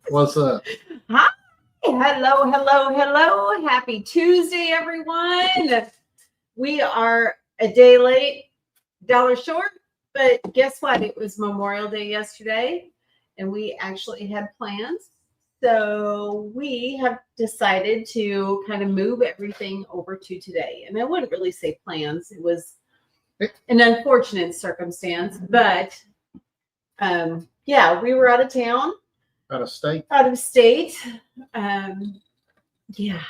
What's up? Hi. Hello. Happy Tuesday, everyone. We are a day late, dollar short, but guess what? It was Memorial Day yesterday, and we actually had plans. So we have decided to kind of move everything over to today. And I wouldn't really say plans. It was an unfortunate circumstance, but yeah, we were out of town. Out of state. Out of state. Yeah.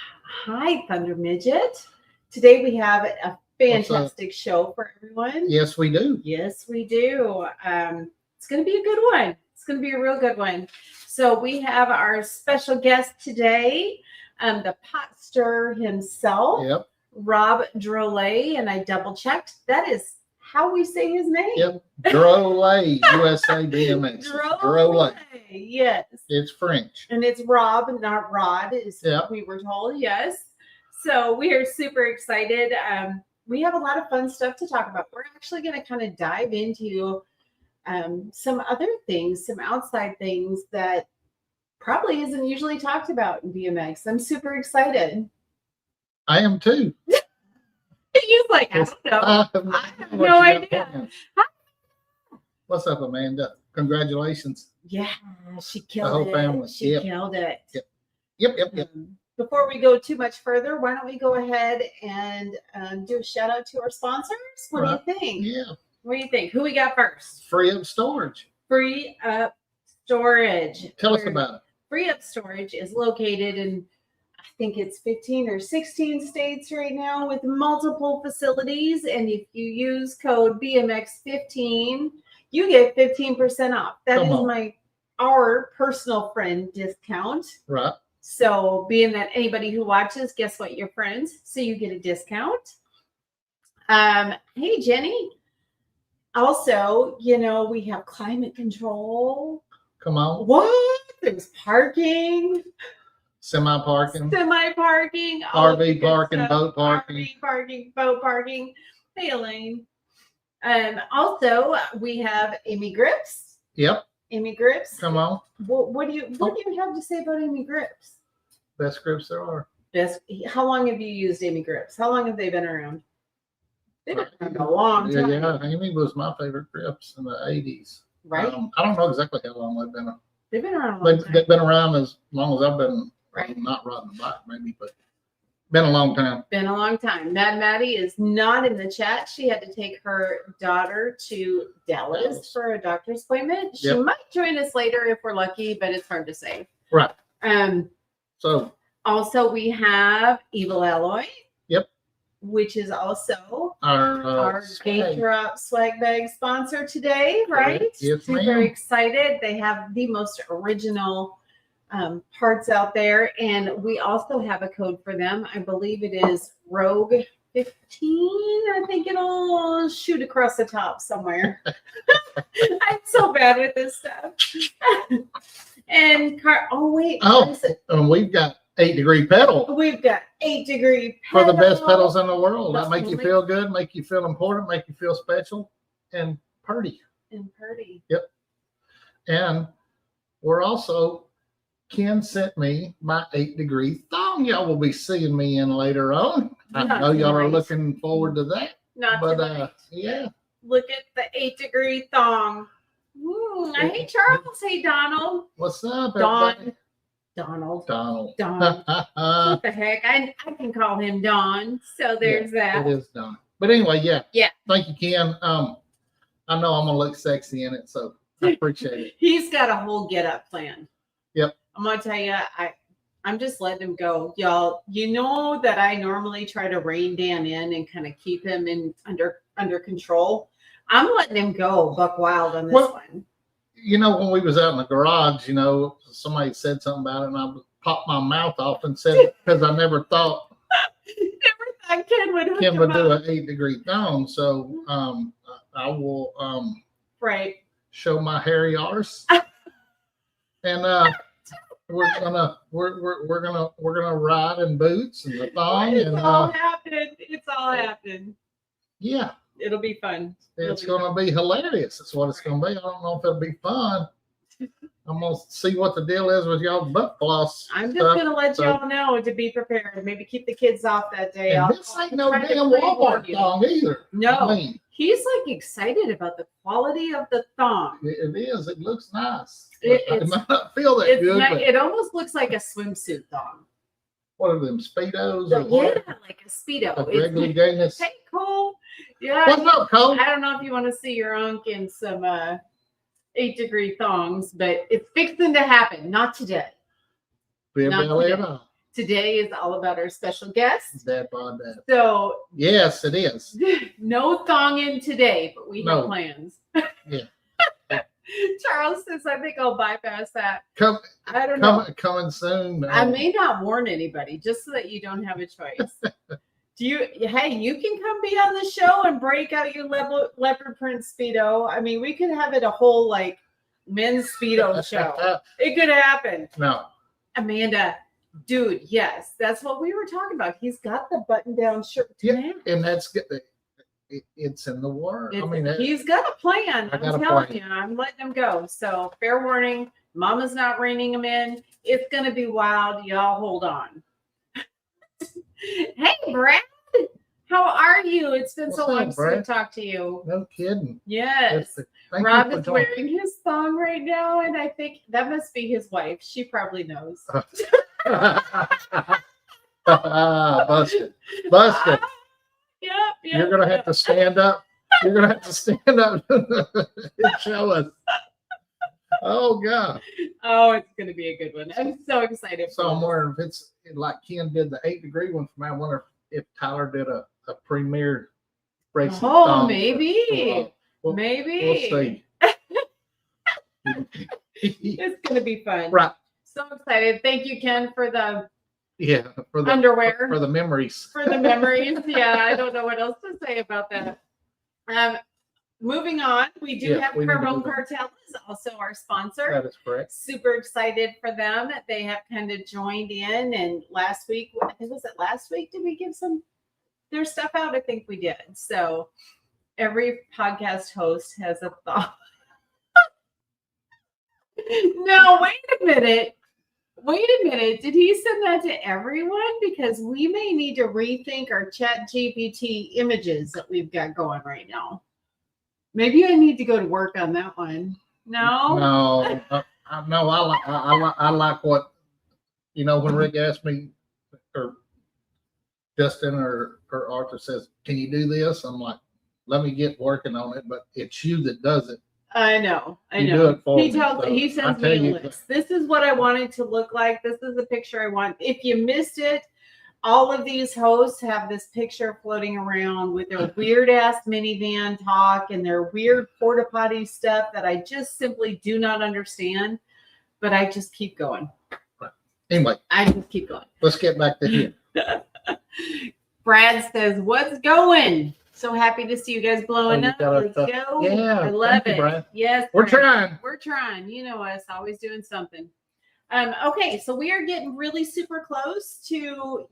Hi, Thunder Midget. Today we have a fantastic show for everyone. Yes, we do. Yes, we do. It's going to be a good one. It's going to be a real good one. So we have our special guest today, the pot stirrer himself, Yep. Rob Drolet, and I double checked. That is how we say his name. Yep. Drolet, USA BMX. Drolet. Yes. It's French. And it's Rob, not Rod, is what we were told. Yes. So we are super excited. We have a lot of fun stuff to talk about. We're actually going to kind of dive into some other things, some outside things that probably isn't usually talked about in BMX. I'm super excited. I am too. He's like, I don't know. I have no idea. What's up, Amanda? Congratulations. Yeah, she killed it. The whole family. She killed it. Yep. Before we go too much further, why don't we go ahead and do a shout out to our sponsors? What do you think? Yeah. What do you think? Who we got first? Free Up Storage. Free Up Storage. Tell us about it. Free Up Storage is located in, I think it's 15 or 16 states right now with multiple facilities. And if you use code BMX15, you get 15% off. That is our personal friend discount. Right. So being that anybody who watches, guess what? You're friends. So you get a discount. Hey, Jenny. Also, we have climate control. Come on. What? There's parking. Semi-parking. RV parking, boat parking. RV parking, boat parking. Hey, Elaine. Also, we have Amy Grips. Yep. Amy Grips. Come on. What do you have to say about Amy Grips? Best grips there are. How long have you used Amy Grips? How long have they been around? They've been around a long time. Yeah, Amy was my favorite grips in the 80s. Right. I don't know exactly how long they've been. They've been around a long time. They've been around as long as I've been. Right. Not riding the bike, maybe, but been a long time. Been a long time. Mad Maddie is not in the chat. She had to take her daughter to Dallas for a doctor's appointment. She might join us later if we're lucky, but it's hard to say. Right. So also we have Evil Alloy. Yep. Which is also our Gate Drop swag bag sponsor today, right? Yes, Super excited. They have the most original parts out there, and we also have a code for them. I believe it is Rogue 15. I think it'll shoot across the top somewhere. I'm so bad with this stuff. And and we've got 8 degree pedal. We've got 8 degree pedal. For the best pedals in the world. That make you feel good, make you feel important, make you feel special and pretty. Yep. And we're also, Ken sent me my 8 degree thong y'all will be seeing me in later on. I know y'all are looking forward to that. Yeah. Look at the 8 degree thong. Hey, Charles. Hey, Donald. What's up, everybody? Donald. What the heck? I can call him Don. So there's that. It is Don. But anyway, yeah. Thank you, Ken. I know I'm gonna look sexy in it, so I appreciate it. He's got a whole get up plan. Yep. I'm gonna tell you, I'm just letting him go, y'all. You know that I normally try to rein Dan in and kind of keep him under control. I'm letting him go buck wild on this one. When we was out in the garage, somebody said something about it, and I popped my mouth off and said it because I never thought Ken would do an 8 degree thong. So I will show my hairy arse, and we're gonna ride in boots and the thong. It's all happening. Yeah. It'll be fun. It's going to be hilarious. That's what it's going to be. I don't know if it'll be fun, I'm gonna see what the deal is with y'all butt floss. I'm just stuff. gonna let So- y'all know to be prepared. Maybe keep the kids off that day. And I'll this ain't no try to damn pre-warn Walmart you. thong either. No, I mean, he's like excited about the quality of the thong. it is. It looks nice. It- But I it's- might not feel that good. But It almost looks like a swimsuit thong. what are them Speedos? So, Or what? yeah, like a Speedo. Like It's regular gayness. hey, Cole. Yeah. What's up, Cole? I don't know if you want to see your unk in some 8-degree thongs, but it's fixing to happen. Not today. Beer not belly today. at all. Today is all about our special guest. Dad bod dad. So Yes, it is. no thong in today, but we have No. plans. Yeah. Charles says, I think I'll bypass that. Come, I don't know. coming soon. I may not warn anybody just so that you don't have a choice. Hey, you can come be on the show and break out your leopard print Speedo. I mean, we could have it a whole like men's Speedo show. It could happen. No. Amanda, dude, yes, that's what we were talking about. He's got the button down shirt. Yeah, and that's good. It's in the word. I mean, He's got a plan. I I'm got a telling plan. you, I'm letting him go. So fair warning, Mama's not reining him in. It's gonna be wild. Y'all hold on. Hey, Brad, how are you? It's been so What's up, long since we Brad? talked to you. no kidding. Yes. Thank Rob you for is joining. wearing his thong right now, and I think that must be his wife. She probably knows. Busted. Yep. You're gonna have to stand up. You're gonna have to stand up and show us. Oh God! Oh, it's gonna be a good one. I'm so excited. So I'm for wondering if it's like Ken did the 8-degree one for me. I wonder if Tyler did a premier racing. Oh, thong maybe. we'll Maybe. We'll see. It's gonna be fun. Right. So excited. Thank you, Ken, for the Yeah. For the underwear. for the memories. For the memories. Yeah, I don't know what else to say about that. Moving on, we do have we need to Carbone move on. Cartel is also our sponsor. That is correct. Super excited for them. They have kind of joined in, and last week, I think was it last week? Did we give their stuff out? I think we did. So every podcast host has a thought. No, wait a minute. Did he send that to everyone? Because we may need to rethink our Chat GPT images that we've got going right now. Maybe I need to go to work on that one. No? No, I like what, when Rick asked me, or Justin or Arthur says, can you do this? I'm like, let me get working on it, but it's you that does it. I know. You do it for He me, so he I sends tell me a you- list. This is what I want it to look like. This is the picture I want. If you missed it, all of these hosts have this picture floating around with their weird ass minivan talk and their weird porta potty stuff that I just simply do not understand. But I just keep going. Anyway, I just keep going. let's get back to here. Brad says, "What's going?" So happy to see you guys blowing Oh, you up. got our Let's stuff. go. Yeah, I love thank you, it. Brad. Yes, We're Brad. trying. We're trying. You know us, always doing something. Okay, so we are getting really super close to,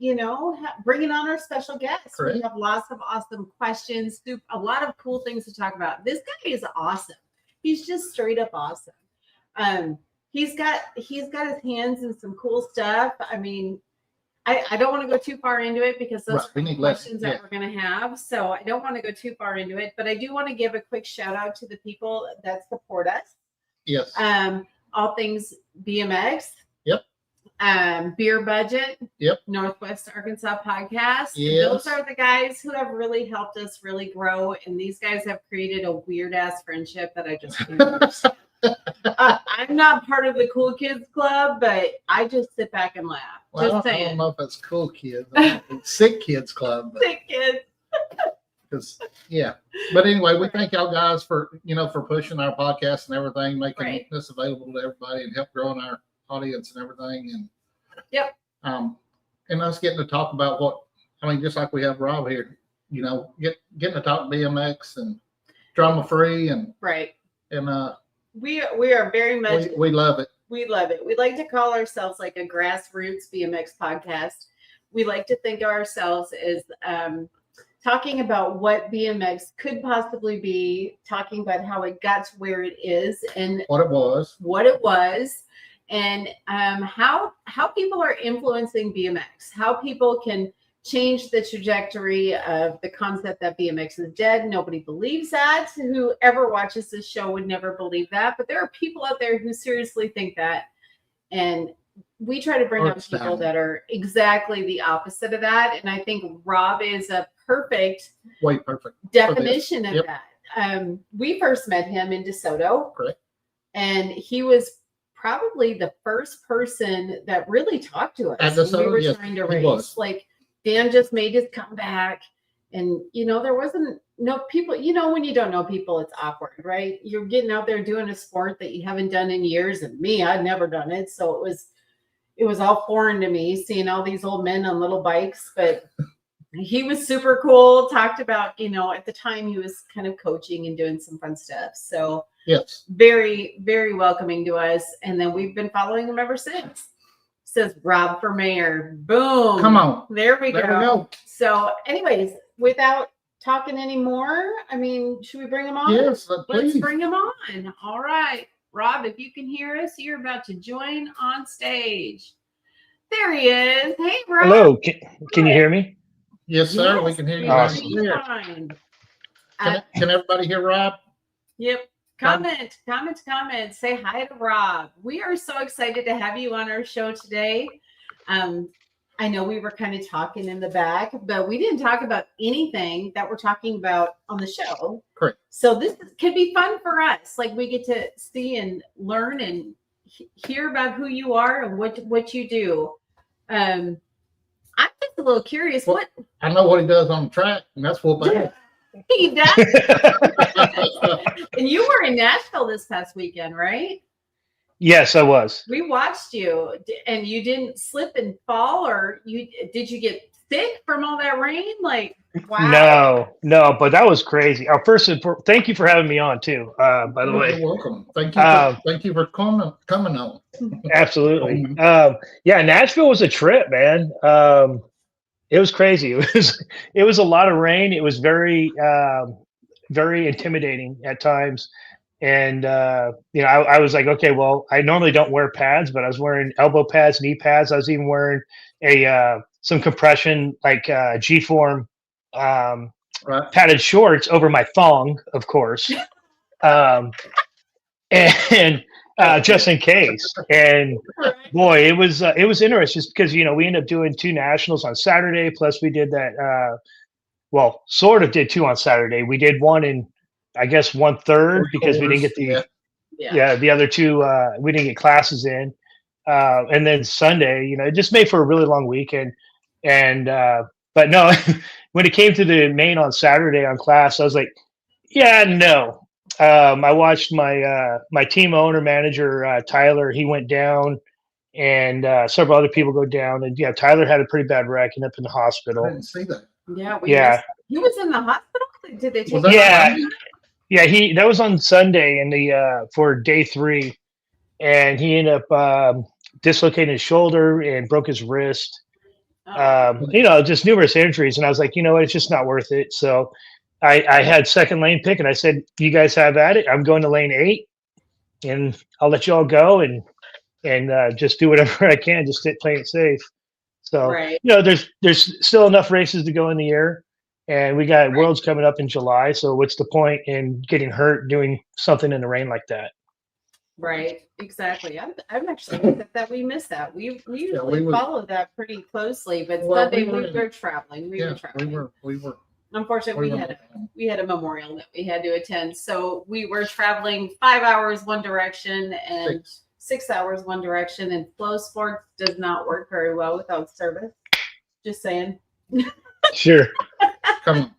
bringing on our special guests. Correct. We have lots of awesome questions, a lot of cool things to talk about. This guy is awesome. He's just straight up awesome. He's got his hands in some cool stuff. I mean, I don't want to go too far into it because those Right, we are need less, questions that yeah. we're going to have. So I don't want to go too far into it, but I do want to give a quick shout out to the people that support us. Yes. All things BMX. Yep. Beer Budget. Yep. Northwest Arkansas Podcast. Yes. Those are the guys who have really helped us really grow. And these guys have created a weird ass friendship that I just can't understand. I'm not part of the cool kids club, but I just sit back and laugh. Well, Just I saying. don't know if it's cool kids. It's sick kids club. Sick kids. But anyway, we thank y'all guys for pushing our podcast and everything, making Right. this available to everybody and help growing our audience and everything. And Yep. And us getting to talk about just like we have Rob here, getting to talk BMX and drama free and Right. and We are very much we love it. we love it. We like to call ourselves like a grassroots BMX podcast. We like to think of ourselves as talking about what BMX could possibly be, talking about how it got to where it is and what it was, and how people are influencing BMX, how people can change the trajectory of the concept that BMX is dead. Nobody believes that. Whoever watches this show would never believe that, but there are people out there who seriously think that, and we try to bring up people that are exactly the opposite of that. And I think Rob is a perfect definition of that. We first met him in DeSoto. Correct. And he was probably the first person that really talked to us at DeSoto, when we were trying to race. Like, Dan just made his comeback, and there wasn't no people. When you don't know people, it's awkward, right? You're getting out there doing a sport that you haven't done in years, and me, I'd never done it, so it was all foreign to me, seeing all these old men on little bikes. But he was super cool. Talked about, at the time he was kind of coaching and doing some fun stuff. So yes, very, very welcoming to us. And then we've been following him ever since. Says Rob for mayor. Boom. Come on. There we go. So anyways, without talking anymore, should we bring him on? Yes, let's bring him on. All right. Rob, if you can hear us, you're about to join on stage. There he is. Hey, Rob. Hello. Can you hear me? Yes, sir. Yes, we can hear you. Awesome. Can everybody hear Rob? Yep. Comment. Say hi to Rob. We are so excited to have you on our show today. I know we were kind of talking in the back, but we didn't talk about anything that we're talking about on the show. Correct. So this could be fun for us. Like, we get to see and learn and hear about who you are and what you do. I'm just a little curious. Well, I know what he does on the track, and that's whooping. He does. And you were in Nashville this past weekend, right? Yes, I was. We watched you, and you didn't slip and fall, or did you get sick from all that rain? Like, wow. No, but that was crazy. First, thank you for having me on too. By the way, you're welcome. Thank you for coming on. Absolutely. Yeah, Nashville was a trip, man. It was crazy. It was a lot of rain. It was very intimidating at times. And, I was like, okay, well, I normally don't wear pads, but I was wearing elbow pads, knee pads. I was even wearing some compression, like G-form padded shorts over my thong, of course. And just in case. And boy, it was interesting just because, we ended up doing 2 nationals on Saturday. Plus we did that, sort of did 2 on Saturday. We did one in, I guess, 1/3 because we didn't get the other 2, we didn't get classes in. And then Sunday, it just made for a really long weekend. And, but no, when it came to the main on Saturday on class, I was like, yeah, no. I watched my team owner manager, Tyler, he went down, and several other people go down. And yeah, Tyler had a pretty bad wreck and up in the hospital. I didn't see that. Yeah. He was in the hospital? Did they take him? Yeah, that was on Sunday for day 3, and he ended up dislocating his shoulder and broke his wrist. Just numerous injuries. And I was like, you know what, it's just not worth it. So I had second lane pick, and I said, you guys have at it. I'm going to lane 8, and I'll let you all go and just do whatever I can, just playing it safe. So, there's still enough races to go in the year. And we got Worlds coming up in July. So what's the point in getting hurt doing something in the rain like that? Right. Exactly. I'm actually upset that we missed that. We usually follow that pretty closely, but Sunday we were traveling. We were. Unfortunately, we had a memorial that we had to attend. So we were traveling 5 hours one direction and 6 hours one direction. And flow sports does not work very well without service. Just saying. Sure. Come on.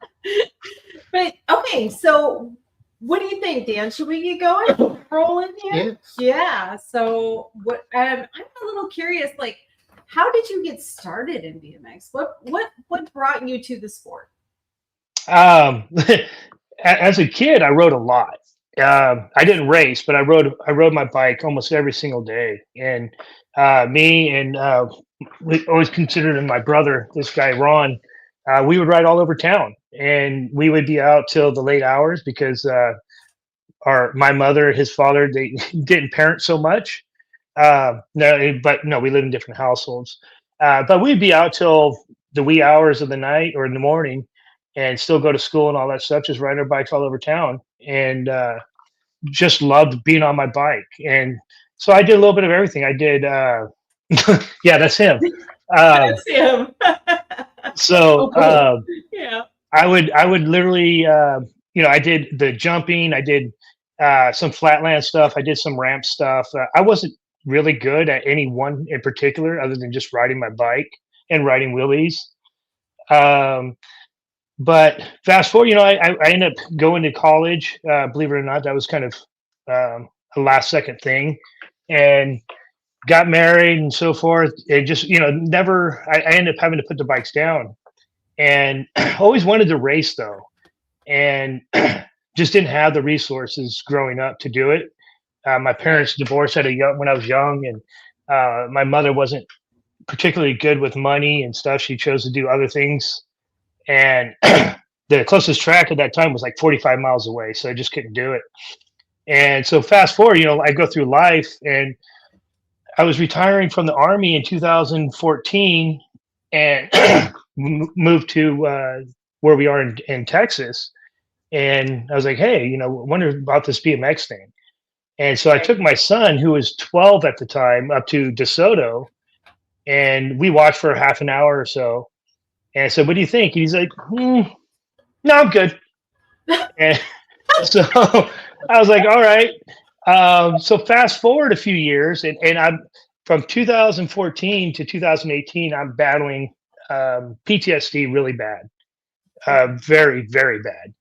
But okay, so what do you think, Dan? Should we get going? Roll in here? Yes. Yeah. So what? I'm a little curious. Like, how did you get started in BMX? What brought you to the sport? As a kid, I rode a lot. I didn't race, but I rode my bike almost every single day. And me and we always considered him my brother. This guy Ron. we would ride all over town, and we would be out till the late hours because my mother, his father, they didn't parent so much. No, we live in different households. But we'd be out till the wee hours of the night or in the morning, and still go to school and all that stuff. Just riding our bikes all over town, and just loved being on my bike. And so I did a little bit of everything. I did. Yeah, that's him. That's him. So Yeah. I would literally, I did the jumping. I did some flatland stuff. I did some ramp stuff. I wasn't really good at any one in particular, other than just riding my bike and riding wheelies. But fast forward, I ended up going to college. Believe it or not, that was kind of a last second thing, and got married and so forth. It just, never. I ended up having to put the bikes down, and always wanted to race though, and just didn't have the resources growing up to do it. My parents divorced when I was young, and my mother wasn't particularly good with money and stuff. She chose to do other things, and the closest track at that time was like 45 miles away, so I just couldn't do it. And so fast forward, I go through life, and I was retiring from the Army in 2014, and moved to where we are in Texas. And I was like, hey, wonder about this BMX thing. And so I took my son, who was 12 at the time, up to DeSoto, and we watched for half an hour or so. And I said, what do you think? And he's like, no, I'm good. And so I was like, all right. So fast forward a few years, and I'm from 2014 to 2018, I'm battling PTSD really bad, very, very bad.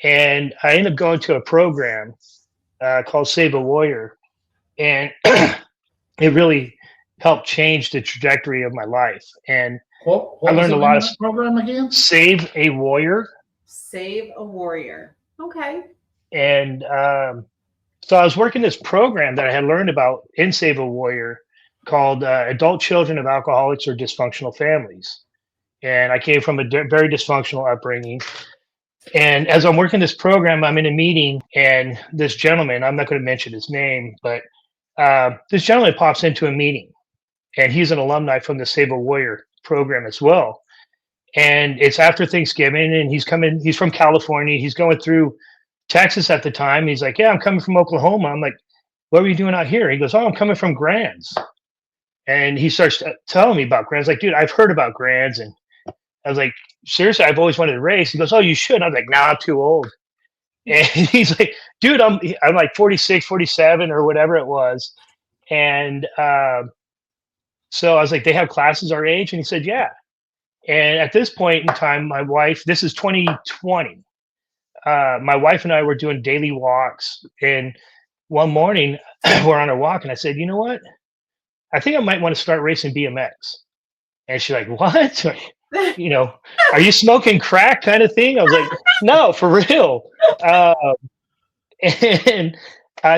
And I ended up going to a program called Save a Warrior, and it really helped change the trajectory of my life. And what I learned a lot of program again. Save a Warrior. Save a Warrior. Okay. And so I was working this program that I had learned about in Save a Warrior called Adult Children of Alcoholics or Dysfunctional Families. And I came from a very dysfunctional upbringing. And as I'm working this program, I'm in a meeting, and this gentleman, I'm not going to mention his name, but this gentleman pops into a meeting, and he's an alumni from the Save a Warrior program as well. And it's after Thanksgiving, and he's from California. He's going through Texas at the time. He's like, yeah, I'm coming from Oklahoma. I'm like, what were you doing out here? He goes, oh, I'm coming from Grands. And he starts telling me about Grands. Like, dude, I've heard about Grands. And I was like, seriously, I've always wanted to race. He goes, oh, you should. I was like, nah, I'm too old. And he's like, dude, I'm like 46, 47 or whatever it was. And so I was like, they have classes our age? And he said, yeah. And at this point in time, my wife, this is 2020. My wife and I were doing daily walks. And one morning we're on our walk, and I said, you know what? I think I might want to start racing BMX. And she's like, what? Are you smoking crack kind of thing? I was like, no, for real. And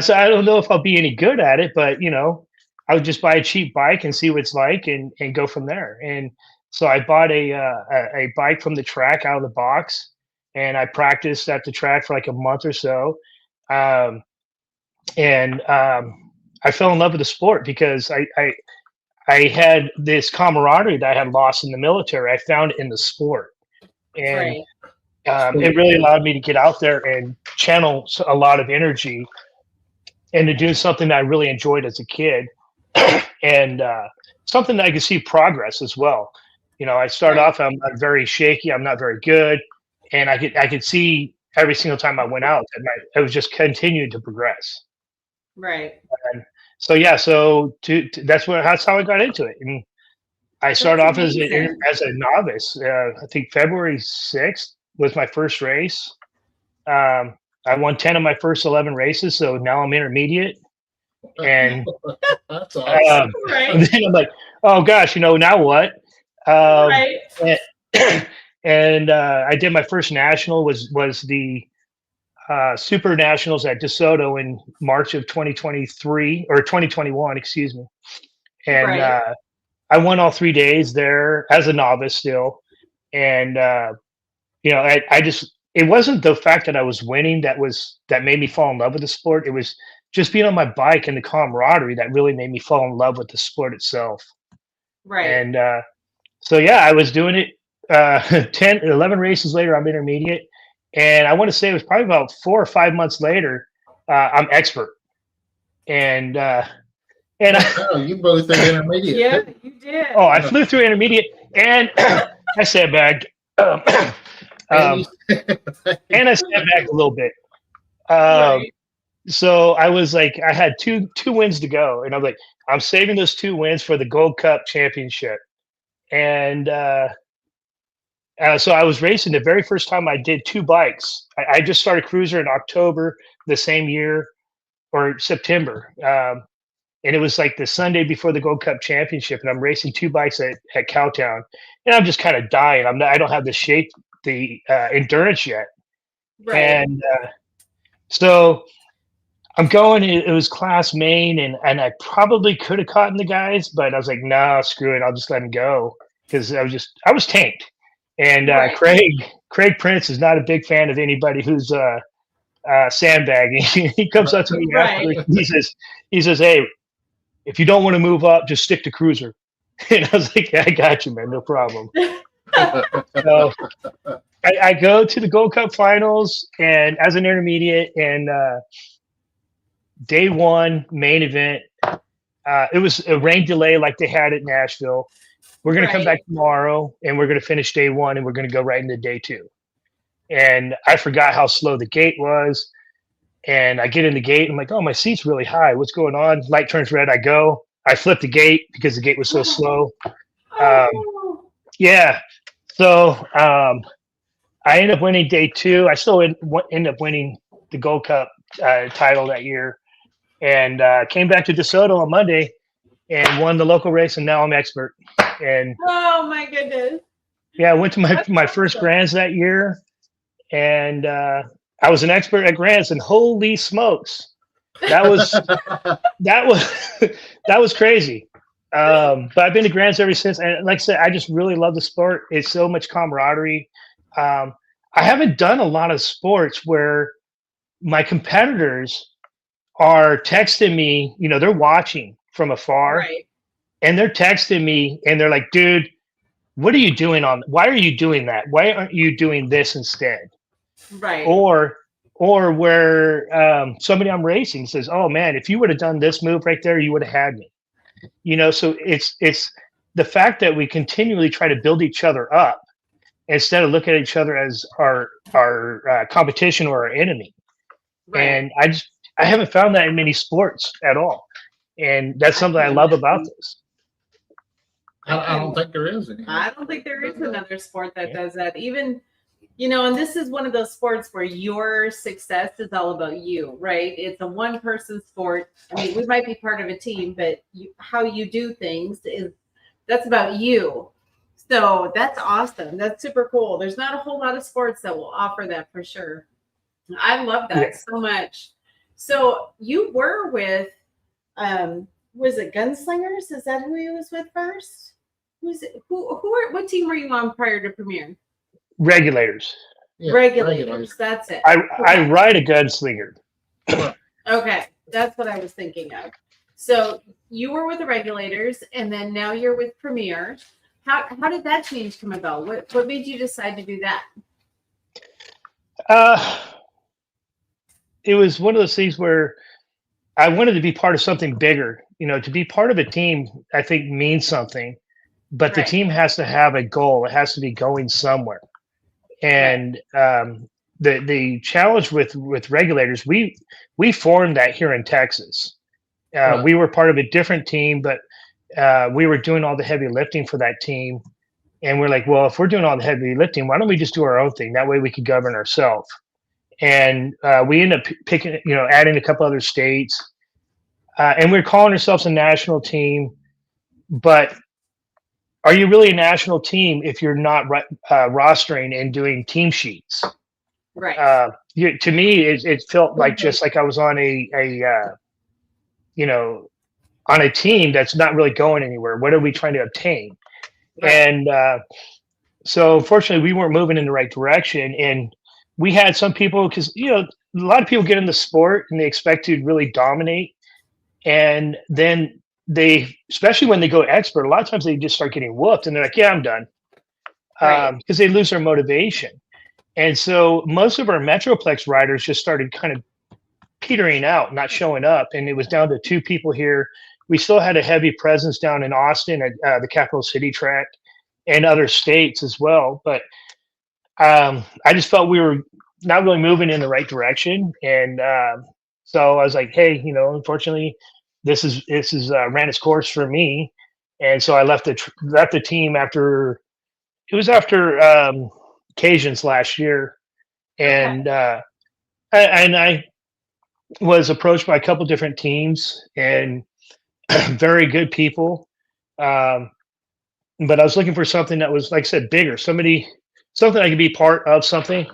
so I don't know if I'll be any good at it, but I would just buy a cheap bike and see what it's like and go from there. And so I bought a bike from the track out of the box, and I practiced at the track for like a month or so. And I fell in love with the sport because I had this camaraderie that I had lost in the military. I found it in the sport. And it really allowed me to get out there and channel a lot of energy and to do something that I really enjoyed as a kid. And something that I could see progress as well. I start off, I'm very shaky. I'm not very good. And I could see every single time I went out that I was just continuing to progress. Right. And so, yeah, that's how I got into it. And I started off as a novice. I think February 6th was my first race. I won 10 of my first 11 races. So now I'm intermediate. And that's awesome. And then I'm like, oh gosh, now what? Right. And I did my first national was the Super Nationals at DeSoto in March of 2023 or 2021, excuse me. And I won all 3 days there as a novice still. And it wasn't the fact that I was winning that made me fall in love with the sport. It was just being on my bike and the camaraderie that really made me fall in love with the sport itself. Right. And so yeah, I was doing it 10, 11 races later. I'm intermediate, and I want to say it was probably about 4 or 5 months later. I'm expert, and you both are intermediate. Yeah, you did. Oh, I flew through intermediate, and I sandbagged. And I sandbagged a little bit. Right. So I was like, I had two wins to go, and I'm like, I'm saving those 2 wins for the Gold Cup Championship. And so I was racing the very first time I did 2 bikes. I just started cruiser in October the same year, or September. And it was like the Sunday before the Gold Cup Championship, and I'm racing 2 bikes at Cowtown, and I'm just kind of dying. I don't have the shape, the endurance yet. Right. And so I'm going. It was class main, and I probably could have caught the guys, but I was like, no, screw it. I'll just let them go because I was tanked. And Right. Craig Prince is not a big fan of anybody who's sandbagging. He comes up to me Right. after. He says, hey, if you don't want to move up, just stick to cruiser. And I was like, yeah, I got you, man, no problem. So I go to the Gold Cup finals and as an intermediate, and day 1 main event. It was a rain delay like they had at Nashville. We're going to come back tomorrow, and we're going to finish day 1, and we're going to go right into day 2. And I forgot how slow the gate was. And I get in the gate. I'm like, oh, my seat's really high. What's going on? Light turns red. I go. I flip the gate because the gate was so slow. Yeah. So I end up winning day 2. I still end up winning the Gold Cup title that year. And came back to DeSoto on Monday and won the local race. And now I'm expert. And oh, my goodness. Yeah, I went to my first Grands that year. And I was an expert at Grands, and holy smokes, that was that was crazy. But I've been to Grands ever since, and like I said, I just really love the sport. It's so much camaraderie. I haven't done a lot of sports where my competitors are texting me. You know, they're watching from afar, Right. and they're texting me, and they're like, "Dude, what are you doing why are you doing that? Why aren't you doing this instead?" Right. Or where somebody I'm racing says, "Oh man, if you would have done this move right there, you would have had me." You know, so it's the fact that we continually try to build each other up instead of looking at each other as our competition or our enemy. Right. And I haven't found that in many sports at all, and that's something I love about this. I don't think there is any. I don't think there is another sport that does that. Even, you know, and this is one of those sports where your success is all about you, right? It's a one-person sport. I mean, we might be part of a team, but how you do things that's about you. So that's awesome. That's super cool. There's not a whole lot of sports that will offer that for sure. I love that so much. So you were with, was it Gunslingers? Is that who he was with first? What team were you on prior to Premier? Regulators. Yeah, Regulators. That's it. I ride a gunslinger. Okay, that's what I was thinking of. So you were with the Regulators, and then now you're with Premier. How did that change come about? What made you decide to do that? It was one of those things where I wanted to be part of something bigger. You know, to be part of a team, I think means something, but the team has to have a goal. It has to be going somewhere. And the challenge with Regulators, we formed that here in Texas. We were part of a different team, but we were doing all the heavy lifting for that team. And we're like, well, if we're doing all the heavy lifting, why don't we just do our own thing? That way we could govern ourselves. And we ended up picking, adding a couple other states. And we're calling ourselves a national team. But are you really a national team if you're not rostering and doing team sheets? Right. To me, it felt like just like I was on on a team that's not really going anywhere. What are we trying to obtain? Right. And So unfortunately, we weren't moving in the right direction, and we had some people because a lot of people get in the sport and they expect to really dominate, and then they, especially when they go expert, a lot of times they just start getting whooped, and they're like, "Yeah, I'm done," Right. because they lose their motivation. And so most of our Metroplex riders just started kind of petering out, not showing up, and it was down to 2 people here. We still had a heavy presence down in Austin at the Capital City track and other states as well. But I just felt we were not really moving in the right direction, and so I was like, "Hey, unfortunately, this is ran its course for me," and so I left the team after it was after occasions last year, Okay. and I was approached by a couple different teams and very good people. Um, but I was looking for something that was, like I said, bigger, something I could be part of something,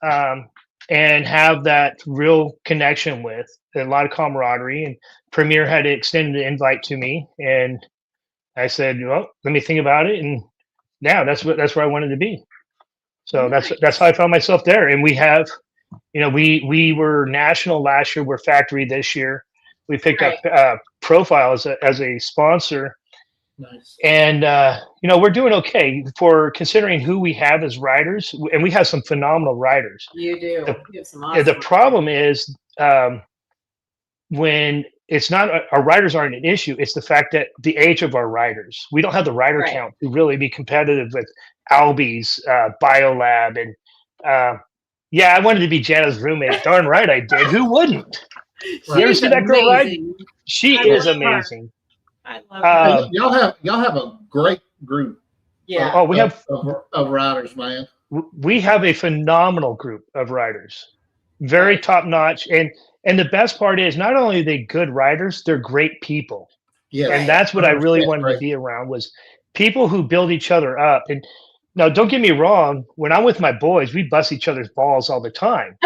um, and have that real connection with, a lot of camaraderie. And Premier had extended an invite to me, and I said, "Well, let me think about it." And now that's where I wanted to be. So that's how I found myself there. And we have, we were national last year. We're factory this year. We picked up Right. Profile as a sponsor, Nice. and we're doing okay for considering who we have as riders, and we have some phenomenal riders. You do. The, You have some yeah, the awesome. problem is when it's not our riders aren't an issue. It's the fact that the age of our riders. We don't have the rider Right. count to really be competitive with Albies, Biolab, and yeah, I wanted to be Jana's roommate. Darn right I did. Who wouldn't? You ever She's see that girl ride? amazing. She I is love her. amazing. I love her. Hey, y'all have a great group Yeah. Oh, we have of riders, man. we have a phenomenal group of riders, very Right. top notch, and the best part is not only are they good riders, they're great people, Yes. and Right. that's what I really 100% wanted to great. be around, was people who build each other up. And now, don't get me wrong, when I'm with my boys, we bust each other's balls all the time.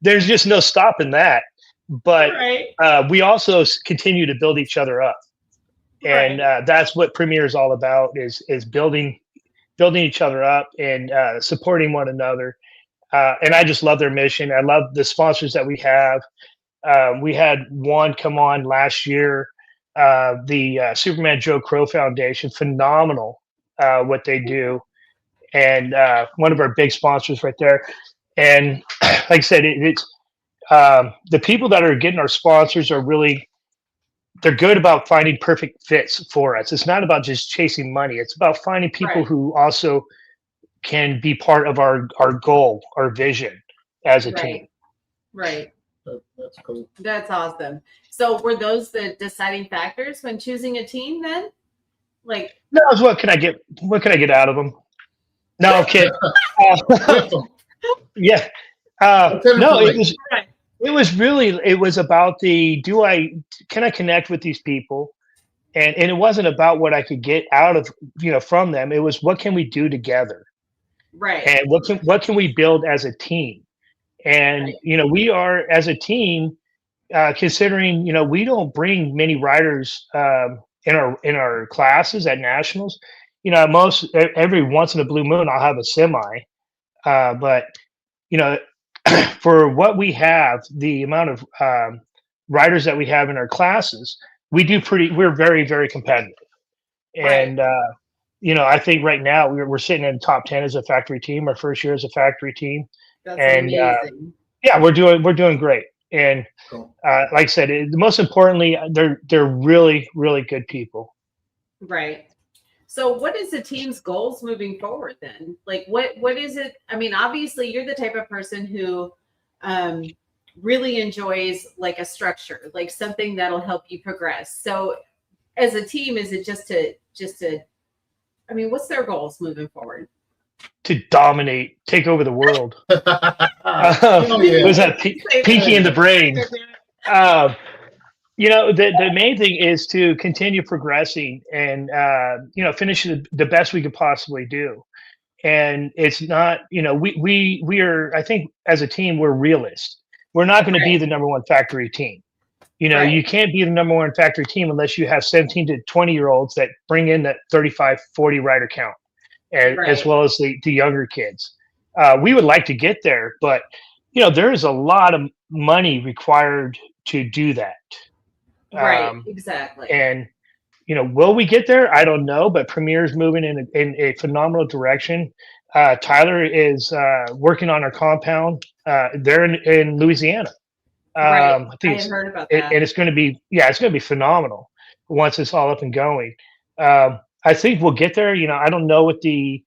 There's just no stopping that. But Right. we also continue to build each other up, and Right. that's what Premier is all about: is building each other up and supporting one another. And I just love their mission. I love the sponsors that we have. We had one come on last year, the Superman Joe Crow Foundation. Phenomenal what they do, and one of our big sponsors right there. And like I said, it's the people that are getting our sponsors are really, they're good about finding perfect fits for us. It's not about just chasing money. It's about finding people Right. who also can be part of our goal, our vision as a team. Right. That's cool. That's awesome. So were those the deciding factors when choosing a team then? Like, No, it's what can I get out of them? No, I'm kidding. With them. Yeah. What's in it No, for it me? was right. it was about can I connect with these people? And it wasn't about what I could get out of, from them. It was, what can we do together? Right. And what can we build as a team? And Right. we are, as a team, considering, we don't bring many riders in our classes at nationals. Every once in a blue moon I'll have a semi, but you know for what we have, the amount of riders that we have in our classes, we're very, very competitive. Right. And I think right now we're sitting in the top 10 as a factory team, our first year as a factory team. That's And amazing. yeah, we're doing great. And Cool. like I said, most importantly, they're really, really good people. Right. So what is the team's goals moving forward then? Like what is it? I mean, obviously you're the type of person who really enjoys like a structure, like something that'll help you progress. So as a team, is it just to I mean, what's their goals moving forward? To dominate, take over the world. Oh, yeah. Was that Pinky in the Brain? The main thing is to continue progressing and finish the best we could possibly do. And it's not, we are, I think as a team, we're realists. We're not going to be the number one factory team. Right. you can't be the number one factory team unless you have 17 to 20-year-olds that bring in that 35, 40 rider count, as Right. well as the younger kids. We would like to get there, but there is a lot of money required to do that. Right. Exactly. And will we get there? I don't know, but Premier's moving in a phenomenal direction. Tyler is working on our compound. They're in Louisiana. Right. I think I had heard about and that. it's going to be phenomenal once it's all up and going. I think we'll get there. I don't know what the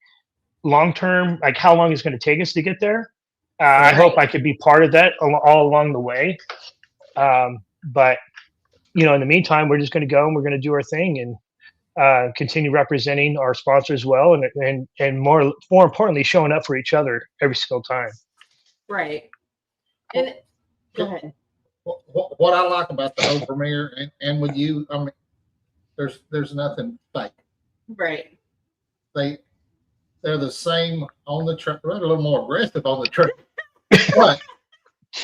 long term, like how long it's going to take us to get there. I hope I could be part of that all along the way. But in the meantime, we're just going to go and we're going to do our thing and continue representing our sponsors well, and more importantly, showing up for each other every single time. Right. And go ahead. What I like about the whole Premier and with you, I mean, there's nothing fake. Right. They're the same on the track. They're a little more aggressive on the track, but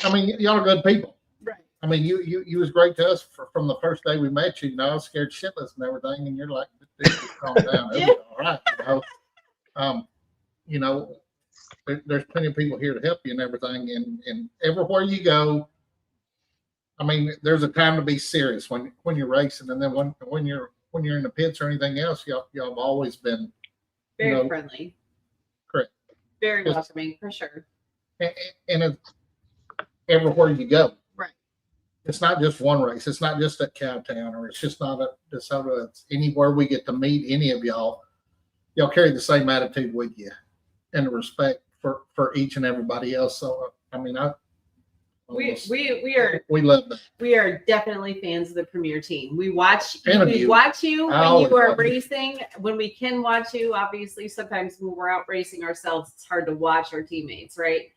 I mean, y'all are good people. Right. I mean, you was great to us from the first day we met you. I was scared shitless and everything, and you're like, dude, calm down. Yeah. It'll be all right. There's plenty of people here to help you and everything, and everywhere you go. I mean, there's a time to be serious when you're racing, and then when you're in the pits or anything else, y'all have always been very friendly. Correct. Very welcoming, for sure. And it's everywhere you go. Right. It's not just one race. It's not just at Cowtown, or it's just not at DeSoto. It's anywhere we get to meet any of y'all. Y'all carry the same attitude with you and the respect for each and everybody else. So, I mean, we love that. We are definitely fans of the Premier team. We watch you when you are racing. When we can watch you, obviously, sometimes when we're out racing ourselves, it's hard to watch our teammates, right?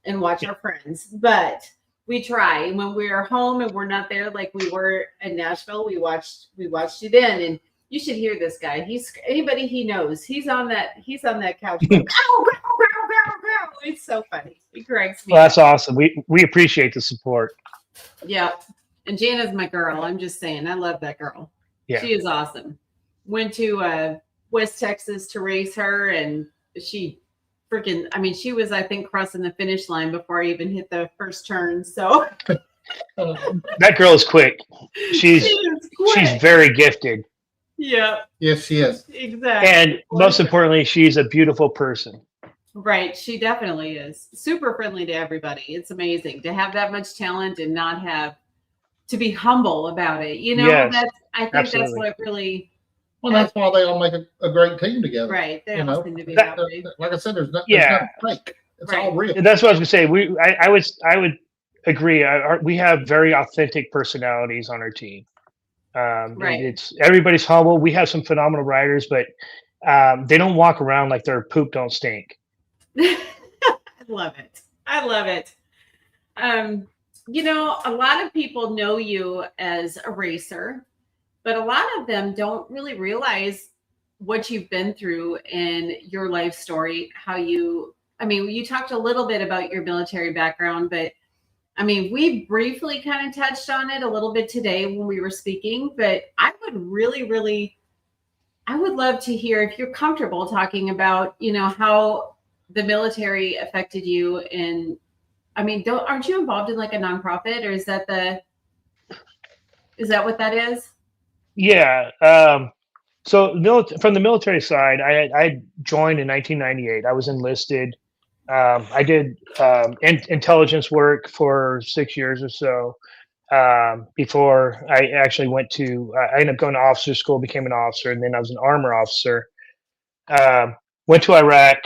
And watch our friends. But we try. And when we're home and we're not there, like we were in Nashville, we watched you then. And you should hear this guy. He's anybody he knows. He's on that couch. Going, ow, growl, growl, growl, growl. It's so funny. He corrects me. Well, that's awesome. We appreciate the support. Yeah. And Jana's my girl. I'm just saying. I love that girl. Yeah. She is awesome. Went to West Texas to race her, and she she was, I think, crossing the finish line before I even hit the first turn. So that girl is quick. She's very gifted. Yeah. Yes, she is. Exactly. And most importantly, she's a beautiful person. Right. She definitely is. Super friendly to everybody. It's amazing to have that much talent and not have to be humble about it. Yes, I think absolutely. That's what really. Well, that's why they all make a great team together. Right. They all seem to be happy. Like I said, there's nothing fake. It's all real. And that's what I was going to say. I would agree. We have very authentic personalities on our team. Right. Everybody's humble. We have some phenomenal riders, but they don't walk around like their poop don't stink. I love it. I love it. A lot of people know you as a racer, but a lot of them don't really realize what you've been through in your life story. You talked a little bit about your military background, but we briefly kind of touched on it a little bit today when we were speaking, but I would I would love to hear, if you're comfortable talking about, how the military affected you. And aren't you involved in like a nonprofit, or is that what that is? Yeah. So from the military side, I joined in 1998. I was enlisted. I did intelligence work for 6 years or so before I actually I ended up going to officer school, became an officer, and then I was an armor officer. Went to Iraq,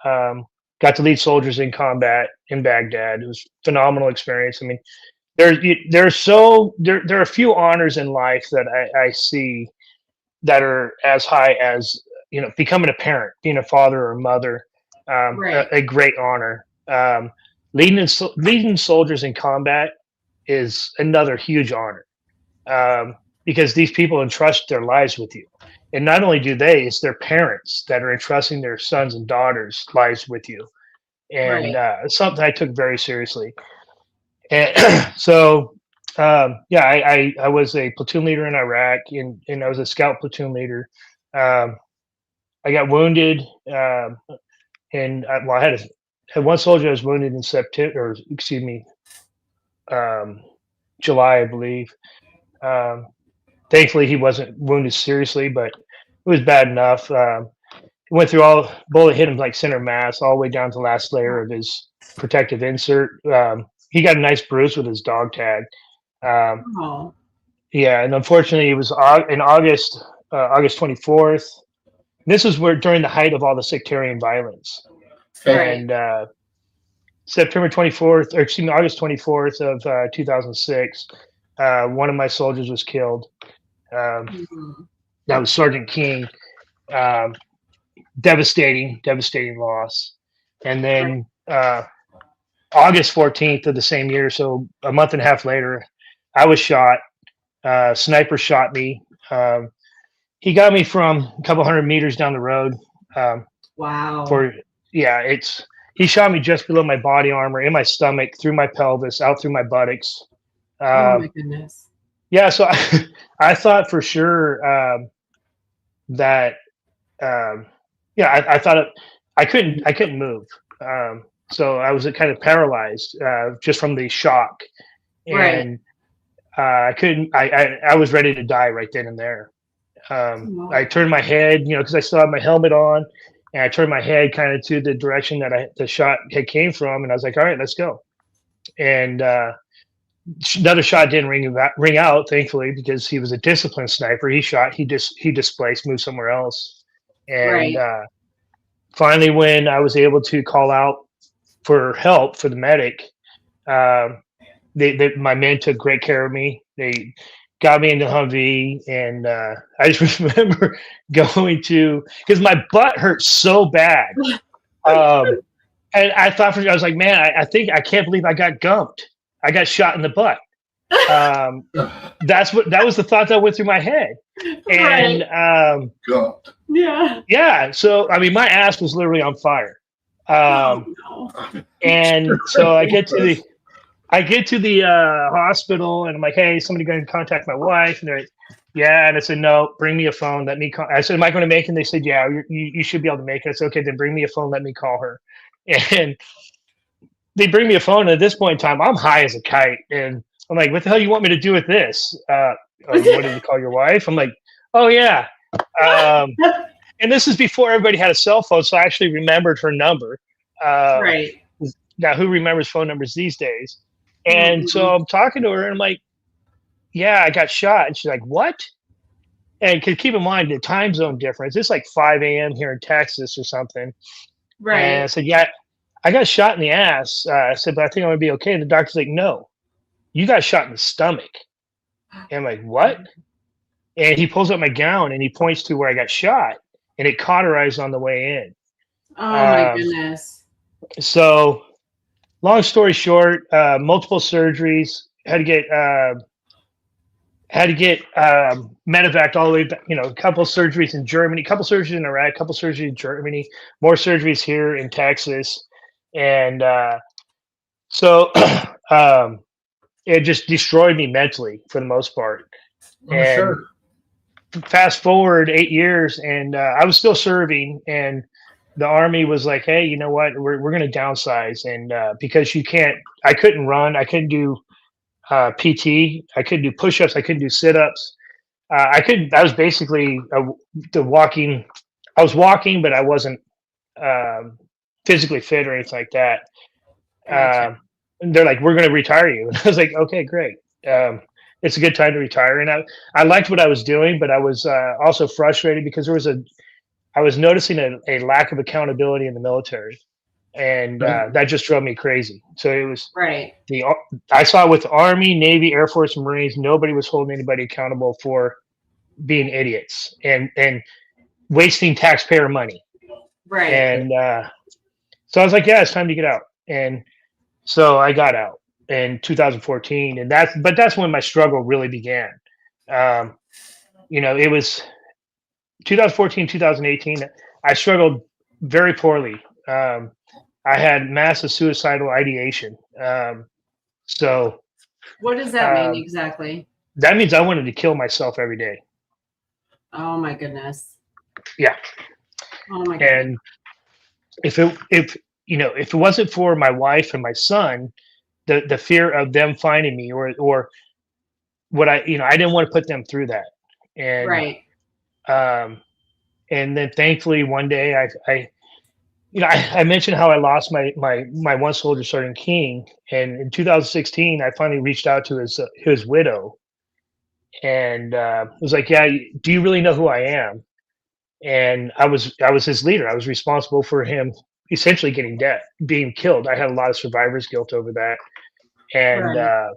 got to lead soldiers in combat in Baghdad. It was a phenomenal experience. There are a few honors in life that I see that are as high as becoming a parent, being a father or mother. Right. A great honor. Leading soldiers in combat is another huge honor, because these people entrust their lives with you. And not only do it's their parents that are entrusting their sons and daughters' lives with you. And something I took very seriously. And so I was a platoon leader in Iraq, and I was a scout platoon leader. I got wounded, I had one soldier that was wounded in September, or excuse me, July, I believe. Um, Thankfully, he wasn't wounded seriously, but it was bad enough. He went through bullet hit him like center mass, all the way down to the last layer of his protective insert. He got a nice bruise with his dog tag. Um, Oh, yeah, and unfortunately, it was in August, August 24th. This is where during the height of all the sectarian violence, right. and September 24th, or excuse me, August 24th of 2006, one of my soldiers was killed. Mhm. That was Sergeant King. Um, devastating loss. And then August 14th of the same year, so a month and a half later, I was shot. Sniper shot me. He got me from a couple hundred meters down the road. Wow. He shot me just below my body armor, in my stomach, through my pelvis, out through my buttocks. Oh my goodness. Yeah, so I thought for sure that I thought I couldn't move. So I was kind of paralyzed just from the shock, and I couldn't. I was ready to die right then and there. I turned my head, because I still had my helmet on, and I turned my head kind of to the direction that the shot had came from, and I was like, "All right, let's go." And another shot didn't ring out, thankfully, because he was a disciplined sniper. He shot, he displaced, moved somewhere else, and finally, when I was able to call out for help for the medic, my men took great care of me. They got me into Humvee, and I just remember going to, because my butt hurt so bad, and I thought I was like, man, I can't believe I got gumped. I got shot in the butt. That was the thought that went through my head, and Gumped. Yeah. So I mean, my ass was literally on fire. No. And so I get to the hospital, and I'm like, hey, somebody going to contact my wife? And they're like, yeah. And I said, no, bring me a phone. Let me call. I said, am I going to make it? And they said, yeah, you should be able to make it. I said, okay, then bring me a phone. Let me call her. And they bring me a phone. And at this point in time, I'm high as a kite. And I'm like, what the hell you want me to do with this? What did you call your wife? I'm like, oh yeah. And this is before everybody had a cell phone, so I actually remembered her number. Now, who remembers phone numbers these days? And so I'm talking to her, and I'm like, yeah, I got shot. And she's like, what? And keep in mind the time zone difference. It's like 5 a.m. here in Texas or something. And I said, yeah, I got shot in the ass. I said, but I think I'm going to be okay. And the doctor's like, no, you got shot in the stomach. And I'm like, what? And he pulls up my gown, and he points to where I got shot, and it cauterized on the way in. Oh my goodness. So long story short, multiple surgeries, had to get medevac all the way back, a couple surgeries in Germany, a couple surgeries in Iraq, a couple surgeries in Germany, more surgeries here in Texas. And so it just destroyed me mentally for the most part. And sure. Fast forward 8 years, and I was still serving, and the Army was like, hey, you know what, we're going to downsize. And because I couldn't run, I couldn't do PT, I couldn't do push-ups, I couldn't do sit-ups. I was basically I was walking, but I wasn't physically fit or anything like that. And they're like, we're going to retire you. And I was like, okay, great. It's a good time to retire. And I liked what I was doing, but I was also frustrated because I was noticing a lack of accountability in the military, and that just drove me crazy. So it was I saw it with the Army, Navy, Air Force, and Marines. Nobody was holding anybody accountable for being idiots and wasting taxpayer money. And so I was like, yeah, it's time to get out. And so I got out in 2014, and that's when my struggle really began. It was 2014, 2018. I struggled very poorly. I had massive suicidal ideation. So What does that mean exactly? That means I wanted to kill myself every day. Oh my goodness. Yeah. Oh my goodness. And if it wasn't for my wife and my son, the fear of them finding me or what I didn't want to put them through that. And right. And then thankfully one day I mentioned how I lost my one soldier, Sergeant King, and in 2016 I finally reached out to his widow, and was like, "Yeah, do you really know who I am?" And I was his leader. I was responsible for him essentially being killed. I had a lot of survivor's guilt over that, and Right.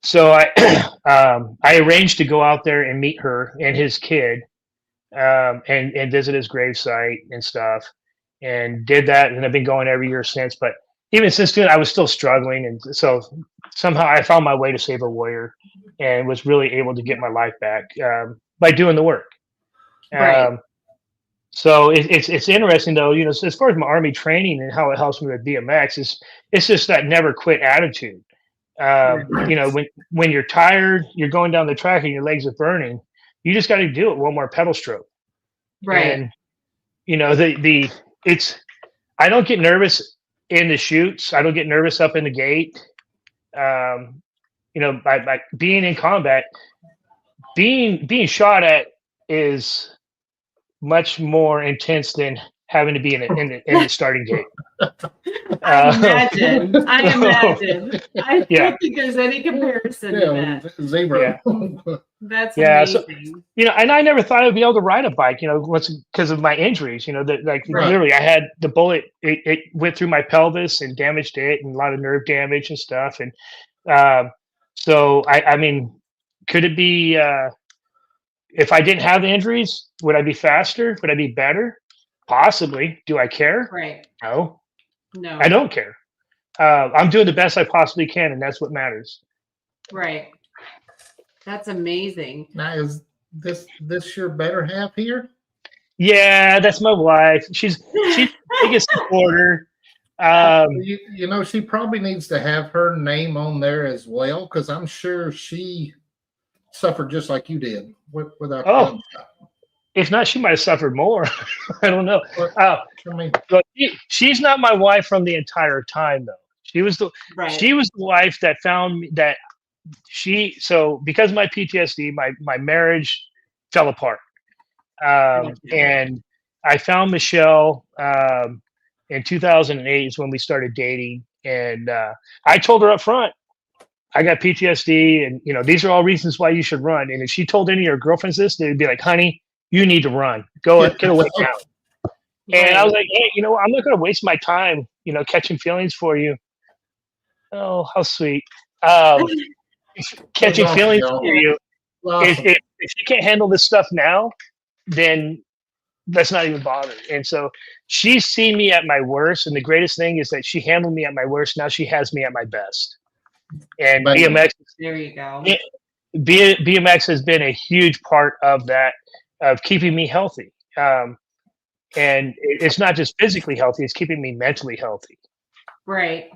so I arranged to go out there and meet her and his kid, and visit his gravesite and stuff, and did that. And I've been going every year since. But even since then, I was still struggling, and so somehow I found my way to Save a Warrior, and was really able to get my life back by doing the work. Right. So it's interesting though, as far as my Army training and how it helps me with BMX, it's just that never quit attitude. When you're tired, you're going down the track and your legs are burning, you just got to do it one more pedal stroke. Right. And I don't get nervous in the chutes. I don't get nervous up in the gate. By being in combat, being shot at is much more intense than having to be in the starting gate. I imagine. I don't think there's any comparison to that. Zebra. Yeah. That's amazing. So, and I never thought I'd be able to ride a bike, because of my injuries, literally I had the bullet, it went through my pelvis and damaged it, and a lot of nerve damage and stuff. And so I mean, could it be, if I didn't have the injuries, would I be faster? Would I be better? Possibly. Do I care? Right. No, No. I don't care. I'm doing the best I possibly can, and that's what matters. Right. That's amazing. Now, is this your better half here? Yeah, that's my wife. She's the biggest supporter. She probably needs to have her name on there as well, because I'm sure she suffered just like you did without. Oh, if not, she might have suffered more. I don't know. But she's not my wife from the entire time, though. She was the wife that found me. Because of my PTSD, my marriage fell apart, and I found Michelle in 2008 is when we started dating, and I told her up front, I got PTSD, and these are all reasons why you should run. And if she told any of your girlfriends this, they'd be like, "Honey, you need to run. Go get away now." And I was like, "Hey, I'm not going to waste my time, catching feelings for you." Oh, how sweet. Catching feelings for you. If you can't handle this stuff now, then let's not even bother. And so she's seen me at my worst, and the greatest thing is that she handled me at my worst. Now she has me at my best. And BMX, there you go. BMX has been a huge part of that, of keeping me healthy. And it's not just physically healthy; it's keeping me mentally healthy. Right.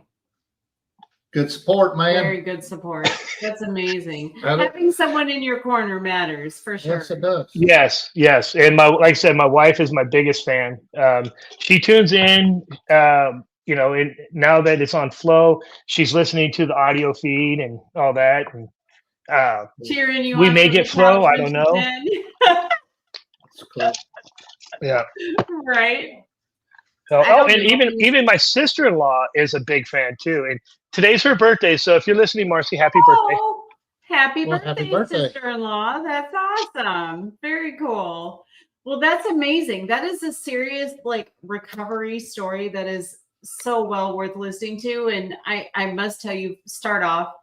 Good support, man. Very good support. That's amazing. Having someone in your corner matters for sure. Yes, it does. Yes. And like I said, my wife is my biggest fan. She tunes in. And now that it's on Flow, she's listening to the audio feed and all that. And cheering you. We may get Flow. I don't know. That's cool. Yeah. Right. So, and even my sister-in-law is a big fan too. And today's her birthday, so if you're listening, Marcy, happy birthday! Happy birthday, sister-in-law! That's awesome. Very cool. Well, that's amazing. That is a serious recovery story that is so well worth listening to. And I must tell you, start off,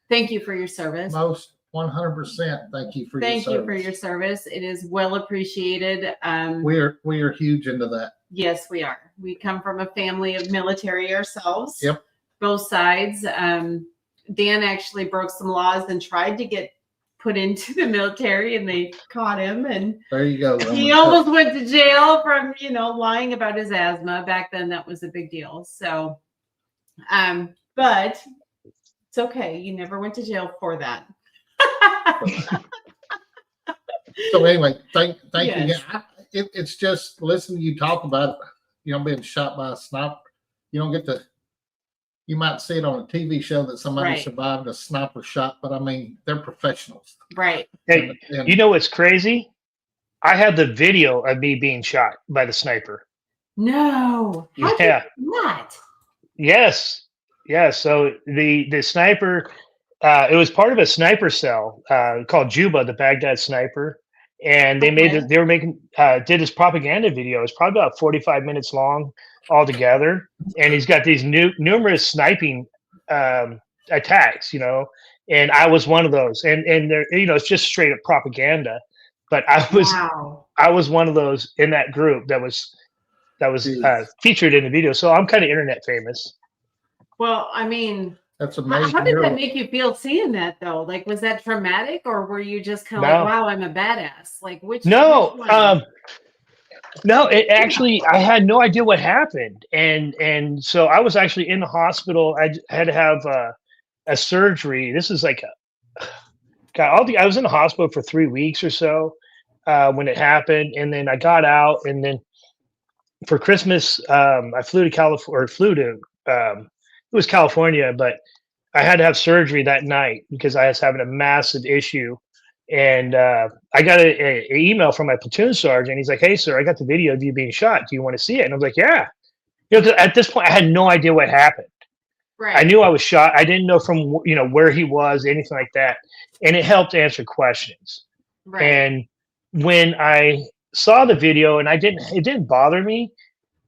thank you for your service. Most 100%. Thank you for your service. It is well appreciated. We are huge into that. Yes, we are. We come from a family of military ourselves. Yep. Both sides. Dan actually broke some laws and tried to get put into the military, and they caught him. And there you go. He almost went to jail from, lying about his asthma. Back then, that was a big deal. So, but It's okay. You never went to jail for that. So anyway, thank you Yes. again. It's just listening to you talk about, being shot by a sniper. You don't get to. You might see it on a TV show that somebody Right. survived a sniper shot, but I mean, they're professionals. Right. Hey, you know what's crazy? I have the video of me being shot by the sniper. No. How Yeah. not? Yes. Yeah. So the sniper, it was part of a sniper cell called Juba, the Baghdad sniper, and they made Okay. they were making did this propaganda video. It's probably about 45 minutes long altogether, and he's got these numerous sniping attacks, and I was one of those, and there, it's just straight up propaganda, but Wow. I was one of those in that group that was Jeez. featured in the video. So I'm kind of internet famous. Well, I mean, That's amazing. how did that make you feel seeing that though? Like, was that traumatic, or were you just kind of like, wow, I'm a badass? Like, which No, one? no, it actually, I had no idea what happened. And so I was actually in the hospital. I had to have a surgery. This is like, I was in the hospital for 3 weeks or so when it happened. And then I got out, and then for Christmas, I flew to California, it was California, but I had to have surgery that night because I was having a massive issue. And I got an email from my platoon sergeant. He's like, "Hey, sir, I got the video of you being shot. Do you want to see it?" And I was like, "Yeah." 'Cause at this point, I had no idea what happened. Right. I knew I was shot. I didn't know from where he was, anything like that, and it helped answer questions. Right. And when I saw the video, and it didn't bother me.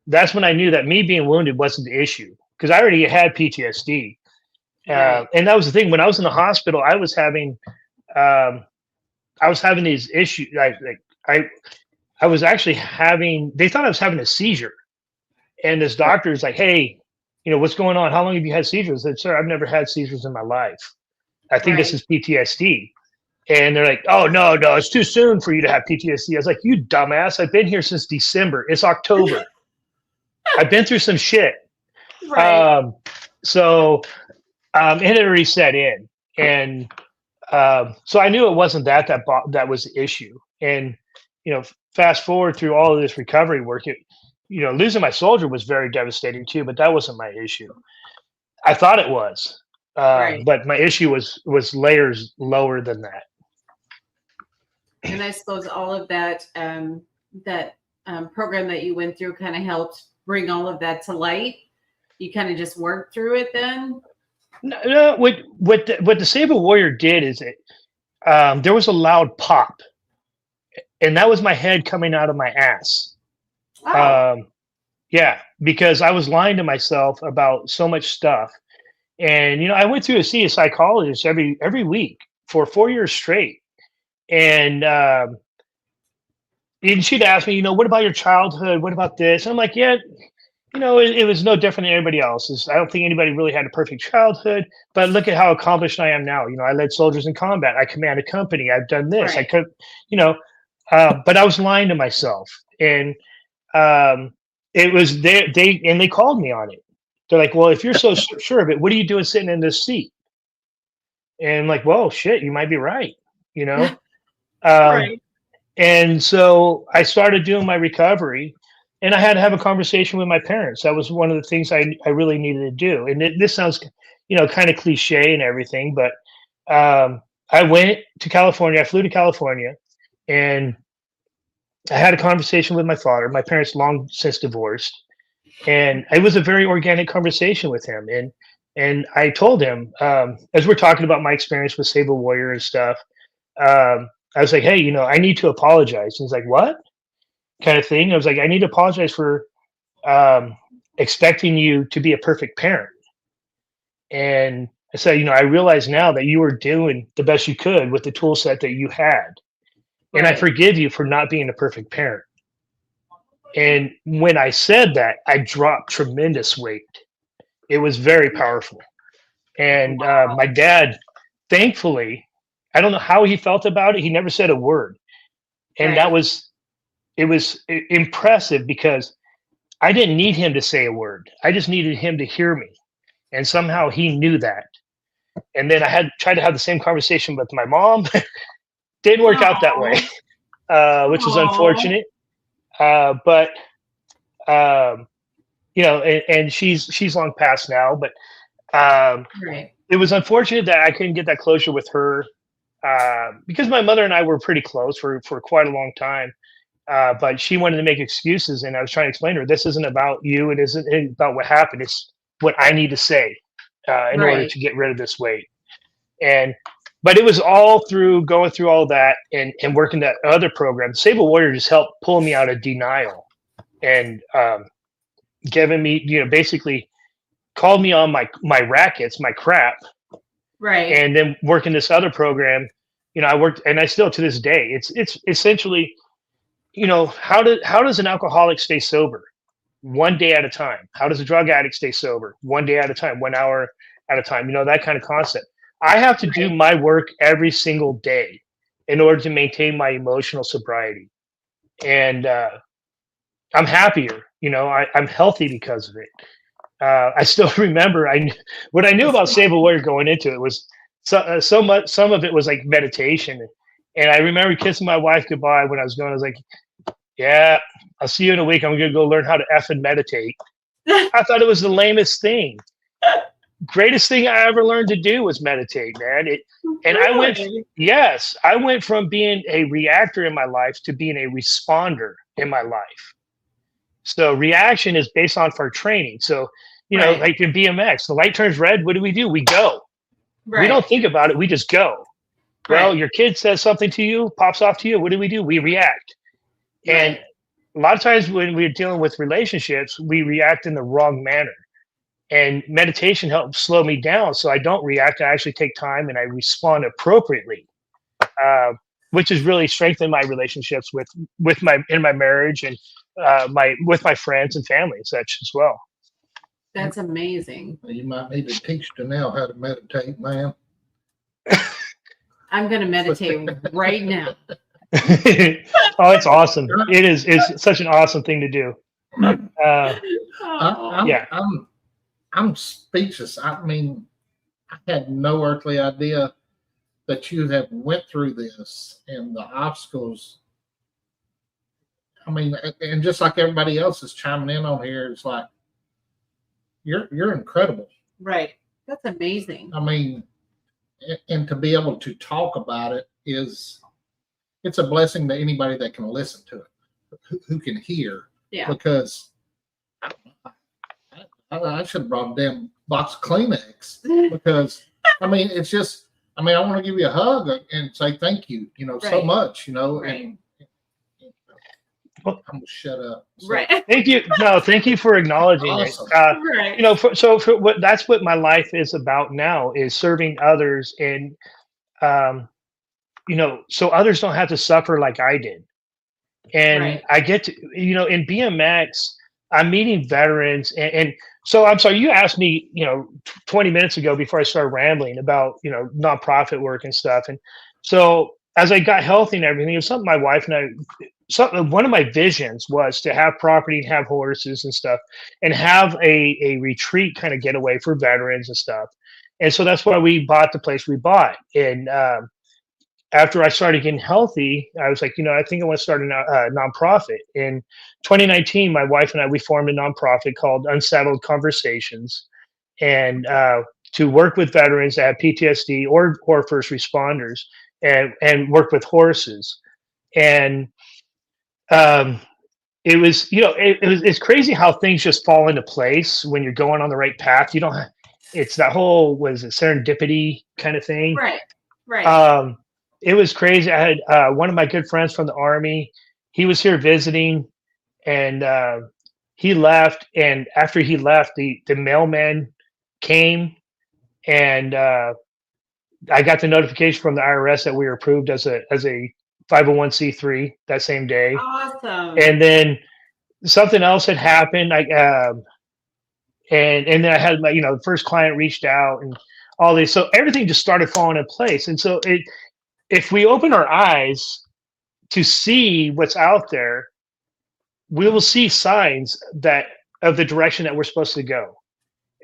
That's when I knew that me being wounded wasn't the issue, because I already had PTSD. Right. And that was the thing. When I was in the hospital, I was having these issues. I was actually they thought I was having a seizure. And this doctor's like, "Hey, what's going on? How long have you had seizures?" I said, "Sir, I've never had seizures in my life. I think this is PTSD." And they're like, "Oh, no, it's too soon for you to have PTSD." I was like, "You dumbass. I've been here since December. It's October. I've been through some shit." Right. So it had already set in. And so I knew it wasn't that was the issue. And, fast forward through all of this recovery work, losing my soldier was very devastating too, but that wasn't my issue. I thought it was, Right. but my issue was layers lower than that. And I suppose all of that program that you went through kind of helped bring all of that to light. You kind of just worked through it then. No, what the Save a Warrior did is there was a loud pop, and that was my head coming out of my ass. Oh. Yeah, because I was lying to myself about so much stuff. And I went through to see a psychologist every week for 4 years straight. And she'd ask me, what about your childhood? What about this? And I'm like, yeah, it was no different than everybody else's. I don't think anybody really had a perfect childhood, but look at how accomplished I am now. I led soldiers in combat. I command a company. I've done this. Right. I could, but I was lying to myself. And it was they called me on it. They're like, "Well, if you're so sure of it, what are you doing sitting in this seat?" And I'm like, "Well, shit, you might be right." Right. And so I started doing my recovery, and I had to have a conversation with my parents. That was one of the things I really needed to do. And this sounds, kind of cliche and everything, but I went to California. I flew to California, and I had a conversation with my father. My parents long since divorced, and it was a very organic conversation with him. And I told him, as we're talking about my experience with Save a Warrior and stuff, I was like, "Hey, I need to apologize." And he's like, "What?" Kind of thing. I was like, "I need to apologize for expecting you to be a perfect parent." And I said, "I realize now that you were doing the best you could with the tool set that you had. And I forgive you for not being a perfect parent." And when I said that, I dropped tremendous weight. It was very powerful. And my dad, thankfully, I don't know how he felt about it. He never said a word. And it was impressive because I didn't need him to say a word. I just needed him to hear me. And somehow he knew that. And then I had tried to have the same conversation with my mom. Didn't work out that way, which is unfortunate. But you know, and she's long past now, but Right. it was unfortunate that I couldn't get that closure with her because my mother and I were pretty close for quite a long time. But she wanted to make excuses, and I was trying to explain to her, this isn't about you. It isn't about what happened. It's what I need to say in order to get rid of this weight. But it was all through going through all that and working that other program. Sable Warrior just helped pull me out of denial and giving me, you know, basically called me on my rackets, my crap. Right. And then working this other program, you know, I worked, and I still to this day, it's essentially, you know, how does an alcoholic stay sober? 1 day at a time. How does a drug addict stay sober? 1 day at a time, 1 hour at a time, you know, that kind of concept. I have to do my work every single day in order to maintain my emotional sobriety. And I'm happier, you know, I'm healthy because of it. I still remember what I knew about Sable Warrior going into it was so much. Some of it was like meditation. And I remember kissing my wife goodbye when I was going. I was like, yeah, I'll see you in a week. I'm going to go learn how to effing meditate. I thought it was the lamest thing. Greatest thing I ever learned to do was meditate, man. I went from being a reactor in my life to being a responder in my life. So reaction is based on our training. So, you know, like in BMX, the light turns red. What do? We go. We don't think about it. We just go. Well, your kid says something to you, pops off to you. What do? We react. And a lot of times when we're dealing with relationships, we react in the wrong manner. And meditation helps slow me down so I don't react. I actually take time and I respond appropriately, which has really strengthened my relationships with my marriage and with my friends and family and such as well. That's amazing. You might need to teach Donelle how to meditate, man. I'm going to meditate right now. Oh, it's awesome. It's such an awesome thing to do. I'm speechless. I mean, I had no earthly idea that you have went through this and the obstacles. I mean, and just like everybody else is chiming in on here, it's like you're incredible. Right. That's amazing. I mean, and to be able to talk about it it's a blessing to anybody that can listen to it, who can hear. Yeah. Because I should have brought a damn box of Kleenex because I mean, it's just, I mean, I want to give you a hug and say thank you, you know, so much, you know, and I'm gonna shut up. So. Right. Thank you. No, thank you for acknowledging awesome. it. You know, that's what my life is about now, is serving others and, you know, so others don't have to suffer like I did. And I get to, you know, in BMX, I'm meeting veterans and so I'm sorry, you asked me, you know, 20 minutes ago before I started rambling about, you know, nonprofit work and stuff. And so as I got healthy and everything, it was something my wife and one of my visions was to have property and have horses and stuff and have a retreat kind of getaway for veterans and stuff. And so that's why we bought the place we bought. And after I started getting healthy, I was like, you know, I think I want to start a nonprofit. In 2019, my wife and I, we formed a nonprofit called Unsettled Conversations, and to work with veterans that have PTSD or first responders, and work with horses. And it was, you know, it's crazy how things just fall into place when you're going on the right path. You don't. It's that whole serendipity kind of thing. Right. It was crazy. I had one of my good friends from the Army. He was here visiting, and he left. And after he left, the mailman came, and I got the notification from the IRS that we were approved as a 501c3 that same day. Awesome. And then something else had happened. And then I had the first client reached out and all this. So everything just started falling in place. And so if we open our eyes to see what's out there, we will see signs of the direction that we're supposed to go.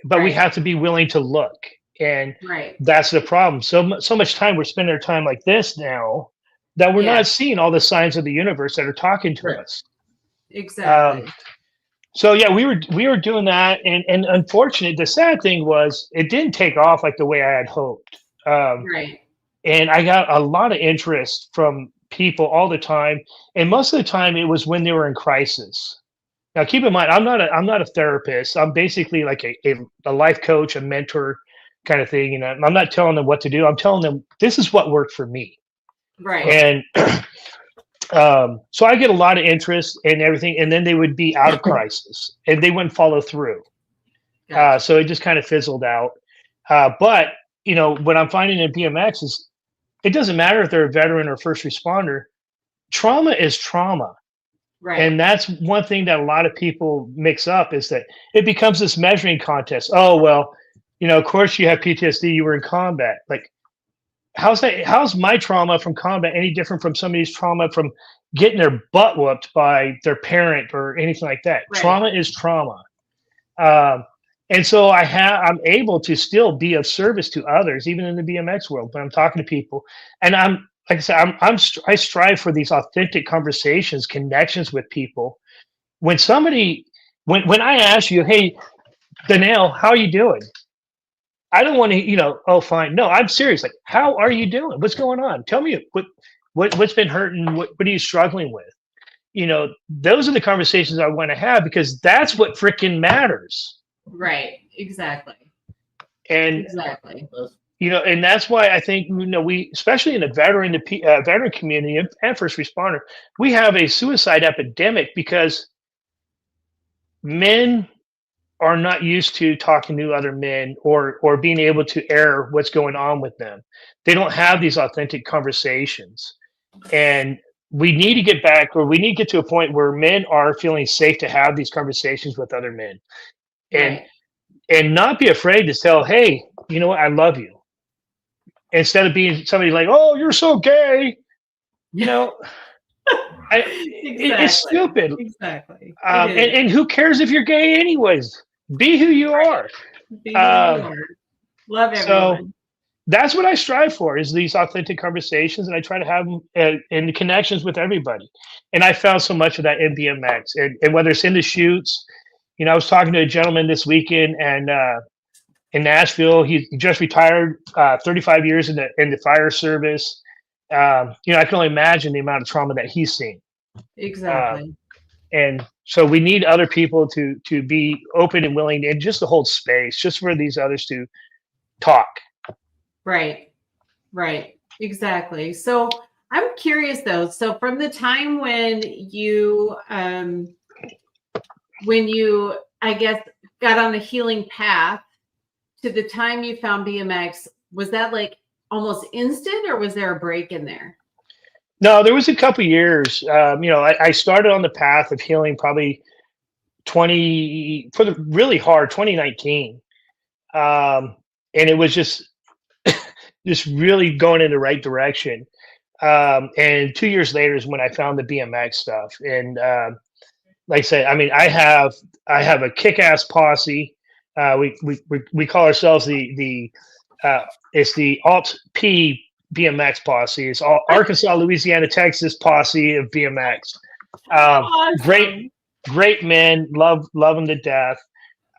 But we have to be willing to look. And Right. that's the problem. So much time we're spending our time like this now that we're Yeah. not seeing all the signs of the universe that are talking to Right. us. Exactly. So yeah, we were doing that, and unfortunately, the sad thing was it didn't take off like the way I had hoped. Right. And I got a lot of interest from people all the time, and most of the time it was when they were in crisis. Now, keep in mind, I'm not a therapist. I'm basically like a life coach, a mentor kind of thing. And I'm not telling them what to do. I'm telling them this is what worked for me. Right. And so I get a lot of interest and everything, and then they would be out of crisis and they wouldn't follow through. Gotcha. So it just kind of fizzled out. But what I'm finding in BMX is it doesn't matter if they're a veteran or first responder. Trauma is trauma. Right. And that's one thing that a lot of people mix up is that it becomes this measuring contest. Oh, well, of course you have PTSD, you were in combat. Like, how's my trauma from combat any different from somebody's trauma from getting their butt whooped by their parent or anything like that? Right. Trauma is trauma. And so I'm able to still be of service to others, even in the BMX world, when I'm talking to people. And like I said, I strive for these authentic conversations, connections with people. When when I ask you, hey, Donelle, how are you doing? I don't want to, oh, fine. No, I'm serious. Like, how are you doing? What's going on? Tell me what's been hurting. What are you struggling with? Those are the conversations I want to have because that's what freaking matters. Right. Exactly. And exactly. And that's why I think we, especially in the veteran community and first responder, we have a suicide epidemic because men are not used to talking to other men or being able to air what's going on with them. They don't have these authentic conversations, and we need to get back, or we need to get to a point where men are feeling safe to have these conversations with other men, and Right. and not be afraid to tell, hey, you know what, I love you. Instead of being somebody like, oh, you're so gay, it's stupid. Exactly. And who cares if you're gay anyways? Be who you are. Be who you are. Love everyone. So that's what I strive for, is these authentic conversations, and I try to have them in connections with everybody. And I found so much of that in BMX, and whether it's in the shoots. I was talking to a gentleman this weekend, and in Nashville, he just retired, 35 years in the fire service. I can only imagine the amount of trauma that he's seen. Exactly. And so we need other people to be open and willing, and just to hold space, just for these others to talk. Right. Exactly. So I'm curious though. So from the time when you, I guess, got on a healing path to the time you found BMX, was that like almost instant, or was there a break in there? No, there was a couple years. I started on the path of healing probably 2019. And it was just really going in the right direction. And 2 years later is when I found the BMX stuff. And like I said, I have a kick-ass posse. We call ourselves it's the Alt P BMX posse. It's all Arkansas, Louisiana, Texas posse of BMX. Awesome. Great men, love them to death.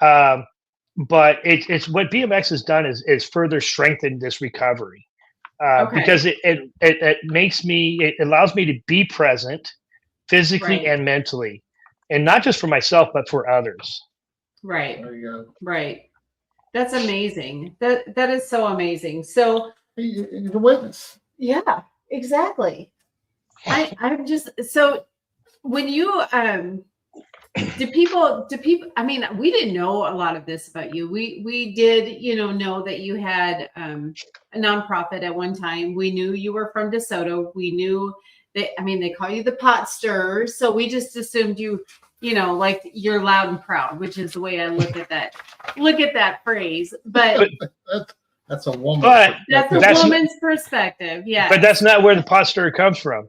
But it's what BMX has done is further strengthened this recovery, because it allows me to be present physically and mentally, and not just for myself but for others. Right. There you go. Right. That's amazing. That is so amazing. So You're a witness. yeah, exactly. I'm just, so when you do people we didn't know a lot of this about you. We did know that you had a nonprofit at one time. We knew you were from DeSoto. We knew that, they call you the pot stirrer, so we just assumed you like you're loud and proud, which is the way I look at that phrase. But that's a woman. But that's a woman's perspective. Yeah. But that's not where the pot stirrer comes from.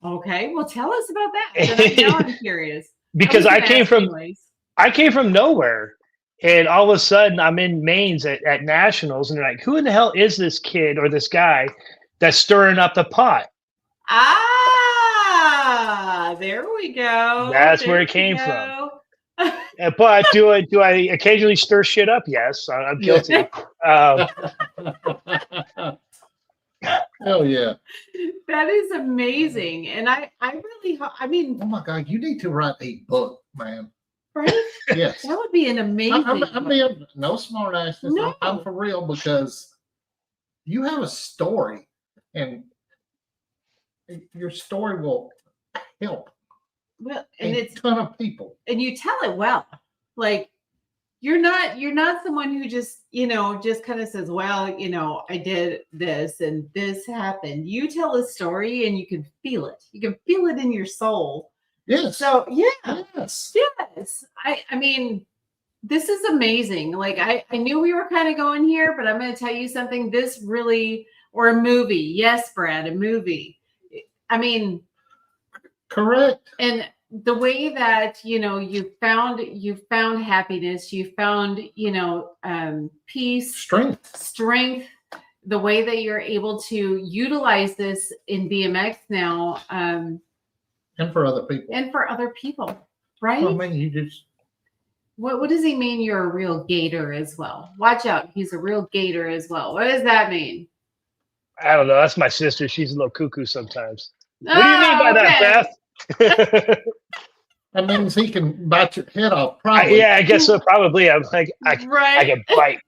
Okay, well, tell us about that. Now I'm curious. Because I came from nowhere, And all of a sudden, I'm in mains at nationals, and they're like, "Who in the hell is this kid or this guy that's stirring up the pot?" There we go. That's where it came from. But do I occasionally stir shit up? Yes, I'm guilty. Hell yeah. That is amazing. And I mean, oh my God, you need to write a book, man. Right? Yes. That would be an amazing. I'm being no smart ass. No. I'm for real, because you have a story, and your story will help well, and a ton of people. And you tell it well. Like you're not someone who just kind of says, well, I did this and this happened. You tell a story and you can feel it. You can feel it in your soul. Yes. So yeah. Yes. Yes. I mean, this is amazing. Like I knew we were kind of going here, but I'm going to tell you something. This really, or a movie. Yes, Brad, a movie. I mean, correct. And the way that you found happiness, you found peace, strength. The way that you're able to utilize this in BMX now, and for other people, right? Well, I mean, you just. What does he mean? You're a real gator as well. Watch out, he's a real gator as well. What does that mean? I don't know. That's my sister. She's a little cuckoo sometimes. What do you mean by that, Beth? That means he can bite your head off. Probably. Yeah, I guess so. Probably. I'm like, I can bite.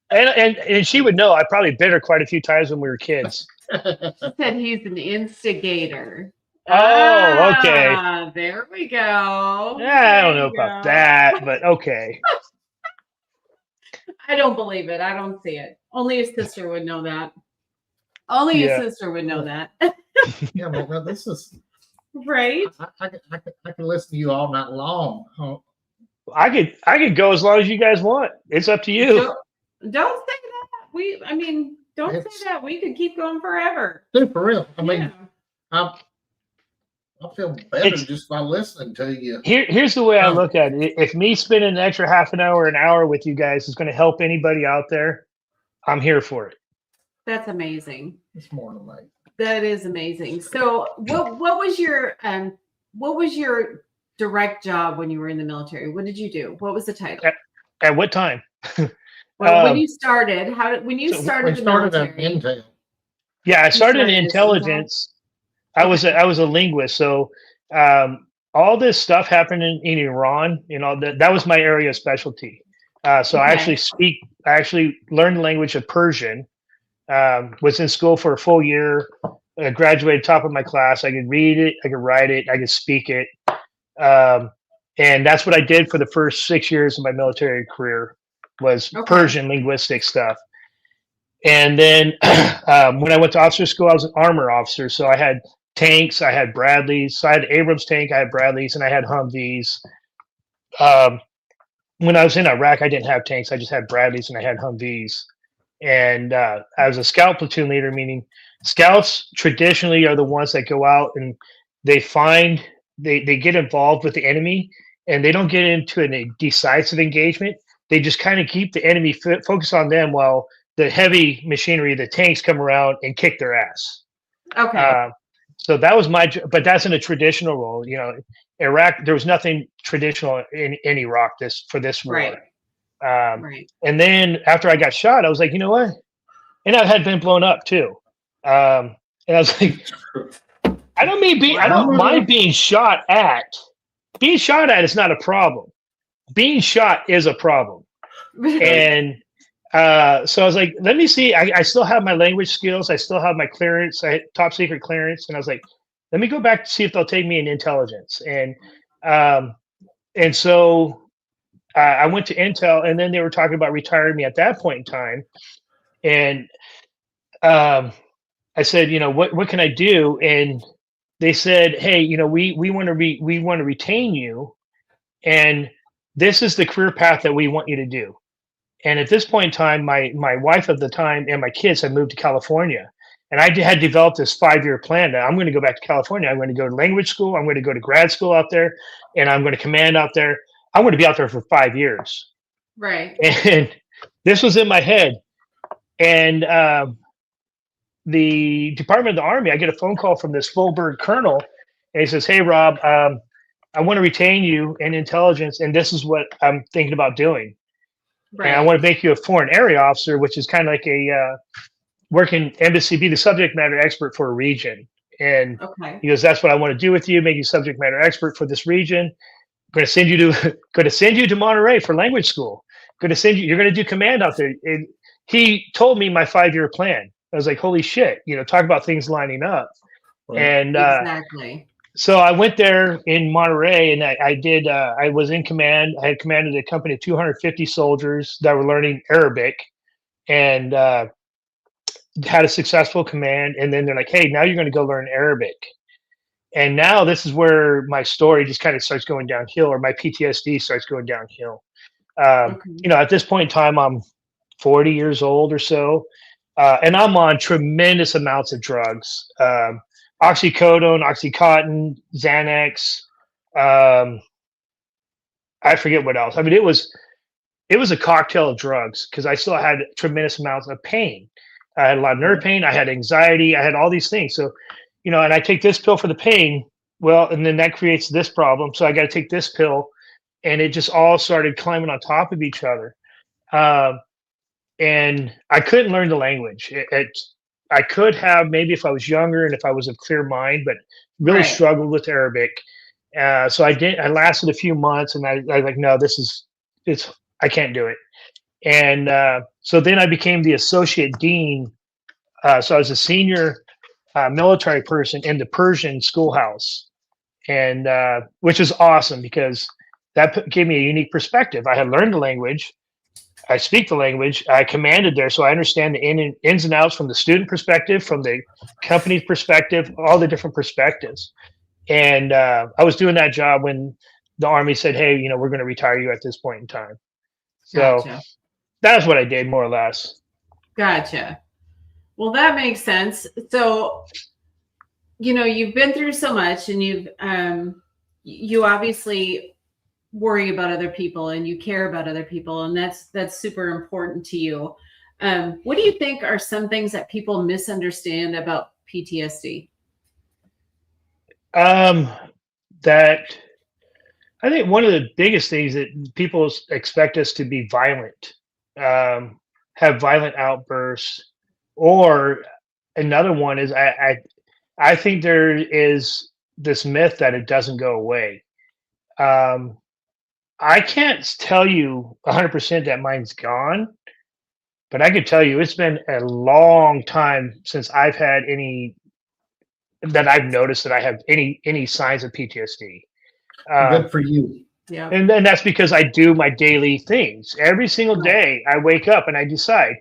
And she would know. I probably bit her quite a few times when we were kids. She said he's an instigator. Oh, okay. There we go. Yeah, I don't know about that, but okay. I don't believe it. I don't see it. Only his sister would know that. Only his sister would know that. Yeah, well, this is right. I can listen to you all night long. I could go as long as you guys want. It's up to you. Don't say that. Don't say that. We could keep going forever. Dude, for real. I mean, I feel better just by listening to you. Here's the way I look at it. If me spending an extra half an hour with you guys is going to help anybody out there, I'm here for it. That's amazing. It's more than that. That is amazing. So, what was your direct job when you were in the military? What did you do? What was the title? At what time? Well, when you started, when you started the military? At Intel. Yeah, I started in intelligence. I was a linguist, so all this stuff happened in Iran. That was my area of specialty. So I actually learned the language of Persian. Was in school for a full year. Graduated top of my class. I could read it, I could write it, I could speak it, and that's what I did for the first 6 years of my military career. Was Persian linguistic stuff. And then when I went to officer school, I was an armor officer. So I had tanks, I had Bradleys. So I had Abrams tank, I had Bradleys, and I had Humvees. When I was in Iraq, I didn't have tanks. I just had Bradleys and I had Humvees. And I was a scout platoon leader, meaning scouts traditionally are the ones that go out and they get involved with the enemy, and they don't get into a decisive engagement. They just kind of keep the enemy focused on them while the heavy machinery, the tanks, come around and kick their ass. Okay. So that was but that's in a traditional role. Iraq, there was nothing traditional in Iraq for this war. Right. And then after I got shot, I was like, you know what? And I had been blown up too. And I was like, I don't mind being shot at. Being shot at is not a problem. Being shot is a problem. And so I was like, let me see. I still have my language skills. I still have my clearance. I had top secret clearance. And I was like, let me go back to see if they'll take me in intelligence. And so I went to Intel, and then they were talking about retiring me at that point in time. And I said, what can I do? And they said, hey, we want to retain you, and this is the career path that we want you to do. And at this point in time, my wife at the time and my kids had moved to California, and I had developed this 5-year plan that I'm going to go back to California. I'm going to go to language school. I'm going to go to grad school out there, and I'm going to command out there. I want to be out there for 5 years. Right. And this was in my head. And the Department of the Army, I get a phone call from this full bird colonel, and he says, "Hey, Rob, I want to retain you in intelligence, and this is what I'm thinking about doing. Right. And I want to make you a foreign area officer, which is kind of like a working embassy, be the subject matter expert for a region." And Okay. he goes, "That's what I want to do with you, make you subject matter expert for this region. Going to send you to going to send you to Monterey for language school. Going to send you. You're going to do command out there." And he told me my 5-year plan. I was like, "Holy shit!" Talk about things lining up. Right. And Exactly. so I went there in Monterey, and I did. I was in command. I had commanded a company of 250 soldiers that were learning Arabic, and had a successful command. And then they're like, "Hey, now you're going to go learn Arabic." And now this is where my story just kind of starts going downhill, or my PTSD starts going downhill. Okay. At this point in time, I'm 40 years old or so, and I'm on tremendous amounts of drugs. Oxycodone, Oxycontin, Xanax. I forget what else. I mean, it was a cocktail of drugs because I still had tremendous amounts of pain. I had a lot of nerve pain. I had anxiety. I had all these things. So, and I take this pill for the pain. Well, and then that creates this problem. So I got to take this pill, and it just all started climbing on top of each other. And I couldn't learn the language. I could have maybe if I was younger and if I was of clear mind, but really Right. struggled with Arabic. So I lasted a few months, and I was like, no, I can't do it. And so then I became the associate dean. So I was a senior military person in the Persian schoolhouse, and which is awesome because that gave me a unique perspective. I had learned the language. I speak the language. I commanded there, so I understand the ins and outs from the student perspective, from the company's perspective, all the different perspectives. And I was doing that job when the Army said, "Hey, we're going to retire you at this point in time." So Gotcha. that's what I did, more or less. Gotcha. Well, that makes sense. So, you've been through so much, and you obviously worry about other people, and you care about other people, and that's super important to you. What do you think are some things that people misunderstand about PTSD? That I think one of the biggest things that people expect us to be violent, have violent outbursts, or another one is I think there is this myth that it doesn't go away. I can't tell you 100% that mine's gone, but I could tell you it's been a long time since I've had that I've noticed that I have any signs of PTSD. Good for you. Yeah. And then that's because I do my daily things. Every single day I wake up and I decide,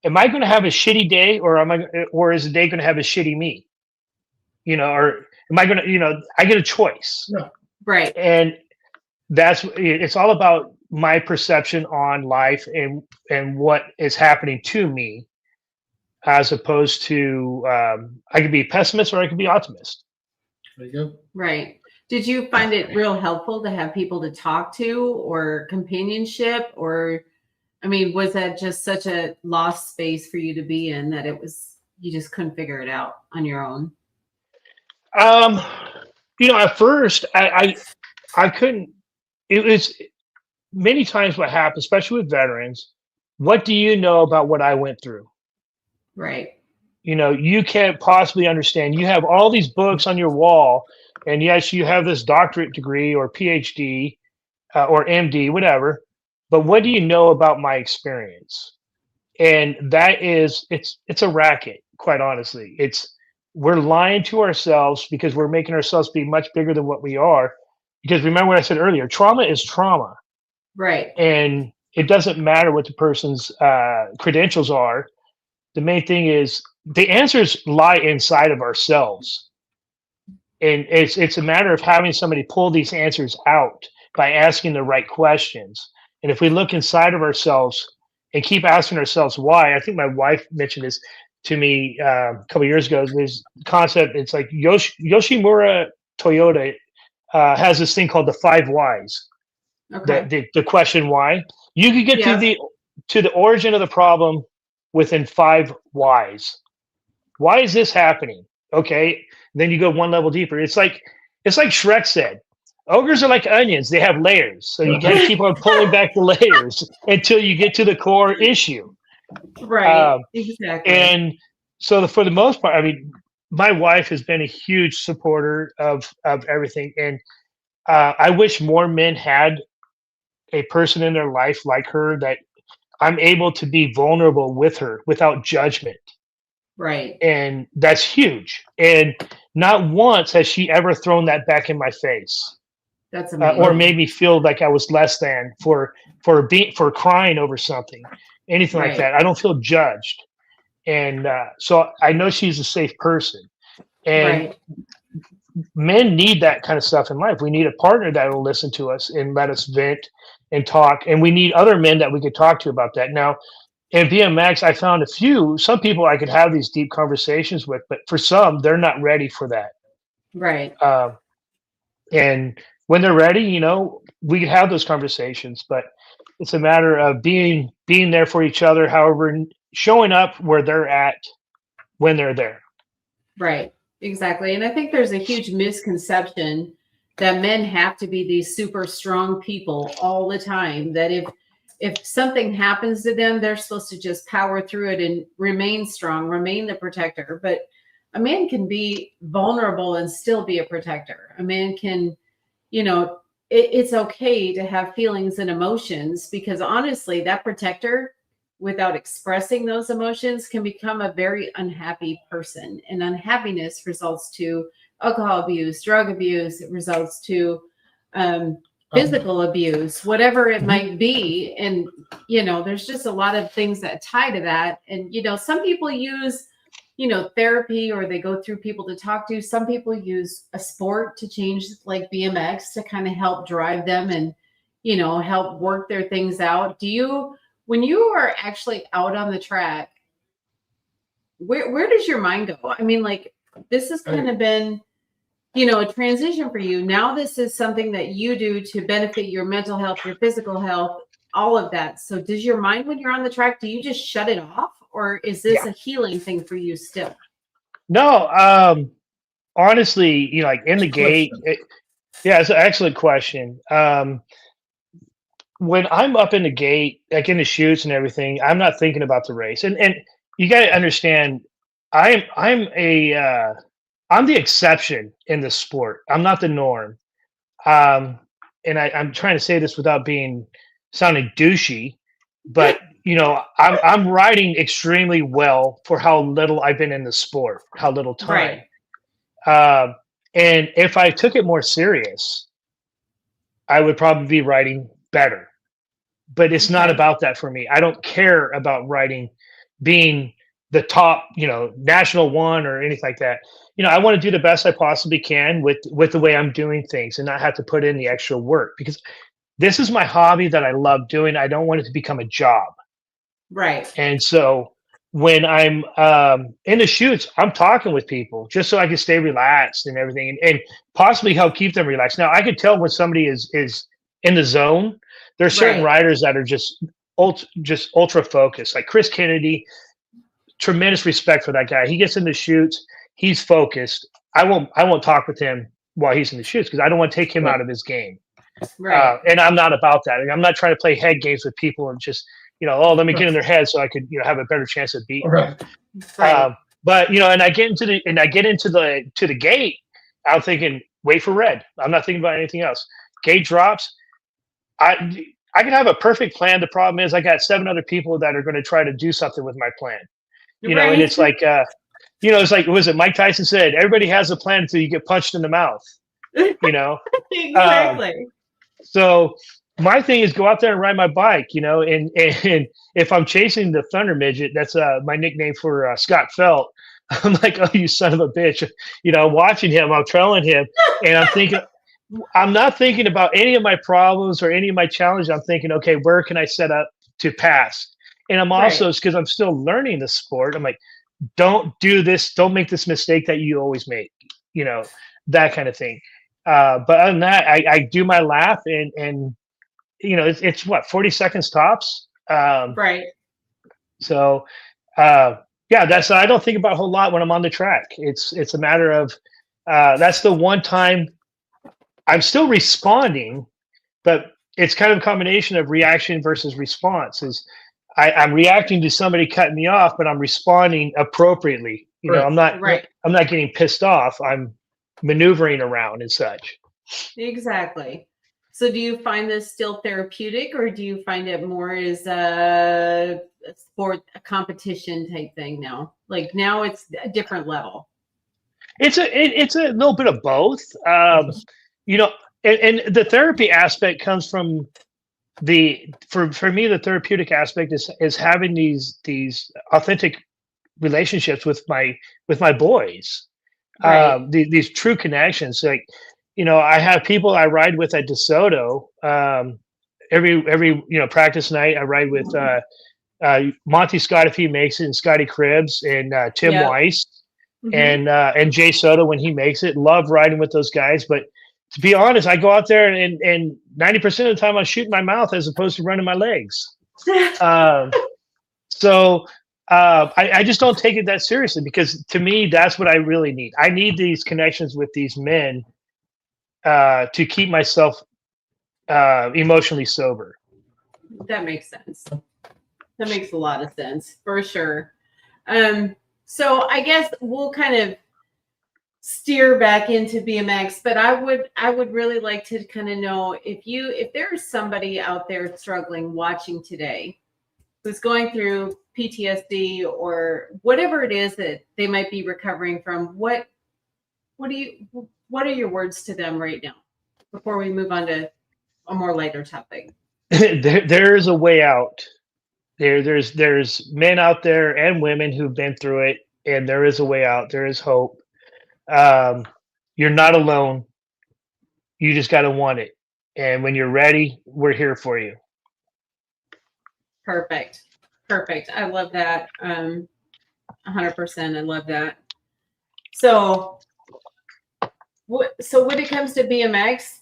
am I going to have a shitty day, or is the day going to have a shitty me? Or am I going to, I get a choice. Yeah. Right. And it's all about my perception on life and what is happening to me, as opposed to, I could be a pessimist or I could be optimist. There you go. Right. Did you find it real helpful to have people to talk to, or companionship, or, was that just such a lost space for you to be in that you just couldn't figure it out on your own? At first I couldn't. It was many times what happened, especially with veterans. What do you know about what I went through? Right. You can't possibly understand. You have all these books on your wall, and yes, you have this doctorate degree or PhD or MD, whatever. But what do you know about my experience? And that it's a racket, quite honestly. We're lying to ourselves because we're making ourselves be much bigger than what we are. Because remember what I said earlier, trauma is trauma. Right. And it doesn't matter what the person's credentials are. The main thing is the answers lie inside of ourselves. And it's a matter of having somebody pull these answers out by asking the right questions. And if we look inside of ourselves and keep asking ourselves why, I think my wife mentioned this to me a couple of years ago. This concept, it's like Yoshimura Toyota has this thing called the 5 whys. the question why. You could get to the origin of the problem within 5 whys. Why is this happening? Okay, then you go one level deeper. It's like Shrek said. Ogres are like onions; they have layers. So you got to keep on pulling back the layers until you get to the core issue. Right. Exactly. And so, for the most part, I mean, my wife has been a huge supporter of everything, and I wish more men had a person in their life like her, that I'm able to be vulnerable with her without judgment. Right. And that's huge. And not once has she ever thrown that back in my face. That's amazing. Or made me feel like I was less than for crying over something, anything like that. I don't feel judged. And so I know she's a safe person. And men need that kind of stuff in life. We need a partner that will listen to us and let us vent and talk. And we need other men that we could talk to about that. Now, in BMX, I found some people I could have these deep conversations with, but for some, they're not ready for that. Right. And when they're ready, we could have those conversations, but it's a matter of being there for each other, however, showing up where they're at when they're there. Right. Exactly. And I think there's a huge misconception that men have to be these super strong people all the time, that if something happens to them, they're supposed to just power through it and remain strong, remain the protector. But a man can be vulnerable and still be a protector. A man can, it's okay to have feelings and emotions, because honestly, that protector, without expressing those emotions, can become a very unhappy person. And unhappiness results to alcohol abuse, drug abuse. It results to physical abuse, whatever it might be. And, there's just a lot of things that tie to that. And, some people use, therapy, or they go through people to talk to. Some people use a sport to change, like BMX, to kind of help drive them and, help work their things out. When you are actually out on the track, where does your mind go? I mean, like, this has kind of been, a transition for you. Now this is something that you do to benefit your mental health, your physical health, all of that. So does your mind, when you're on the track, do you just shut it off, or is this a healing thing for you still? No, honestly, like in the gate, it's an excellent question. When I'm up in the gate, like in the chutes and everything, I'm not thinking about the race. And you got to understand, I'm the exception in the sport. I'm not the norm. And I'm trying to say this without sounding douchey, but I'm riding extremely well for how little I've been in the sport, how little time. Right. And if I took it more serious, I would probably be riding better. But it's not about that for me. I don't care about being the top, national one or anything like that. I want to do the best I possibly can with the way I'm doing things, and not have to put in the extra work, because this is my hobby that I love doing. I don't want it to become a job. Right. And so when I'm in the chutes, I'm talking with people just so I can stay relaxed and everything, and possibly help keep them relaxed. Now, I can tell when somebody is in the zone. There's certain riders that are just ultra focused, like Chris Kennedy. Tremendous respect for that guy. He gets in the chutes, he's focused. I won't talk with him while he's in the chutes, because I don't want to take him out of his game. Right. And I'm not about that. And I'm not trying to play head games with people and just let me get in their head so I could have a better chance of beating them. Right. But and I get into the gate. I'm thinking, wait for red. I'm not thinking about anything else. Gate drops. I can have a perfect plan. The problem is I got 7 other people that are going to try to do something with my plan. And it's like, it's like, was it Mike Tyson said, everybody has a plan until you get punched in the mouth, Exactly. So my thing is go out there and ride my bike, and if I'm chasing the Thunder Midget, that's my nickname for Scott Felt. I'm like, oh, you son of a bitch, watching him, I'm trailing him, and I'm thinking, I'm not thinking about any of my problems or any of my challenges. I'm thinking, okay, where can I set up to pass? And I'm also, because I'm still learning the sport, I'm like, don't do this. Don't make this mistake that you always make, that kind of thing. But other than that, I do my lap, and it's what, 40 seconds tops. Right. So, yeah, I don't think about a whole lot when I'm on the track. It's a matter of, that's the one time I'm still responding, but it's kind of a combination of reaction versus response. I'm reacting to somebody cutting me off, but I'm responding appropriately. I'm not getting pissed off. I'm maneuvering around and such. Exactly. So do you find this still therapeutic, or do you find it more as a sport, a competition type thing now? Like now it's a different level. It's a little bit of both. And the therapy aspect comes from for me, the therapeutic aspect is having these authentic relationships with my boys. Right. These true connections. Like, I have people I ride with at DeSoto. Every practice night I ride with Monty Scott if he makes it, and Scotty Cribbs, and Tim Weiss, and Jay Soto when he makes it. Love riding with those guys, but to be honest, I go out there and 90% of the time I'm shooting my mouth as opposed to running my legs. So I just don't take it that seriously, because to me, that's what I really need. I need these connections with these men to keep myself emotionally sober. That makes sense. That makes a lot of sense, for sure. So I guess we'll kind of steer back into BMX, but I would really like to kind of know if there's somebody out there struggling watching today who's going through PTSD or whatever it is that they might be recovering from, what are your words to them right now before we move on to a more lighter topic? There's a way out. There's men out there and women who've been through it, and there is a way out. There is hope. You're not alone. You just got to want it. And when you're ready, we're here for you. Perfect. I love that. 100%. I love that. So when it comes to BMX,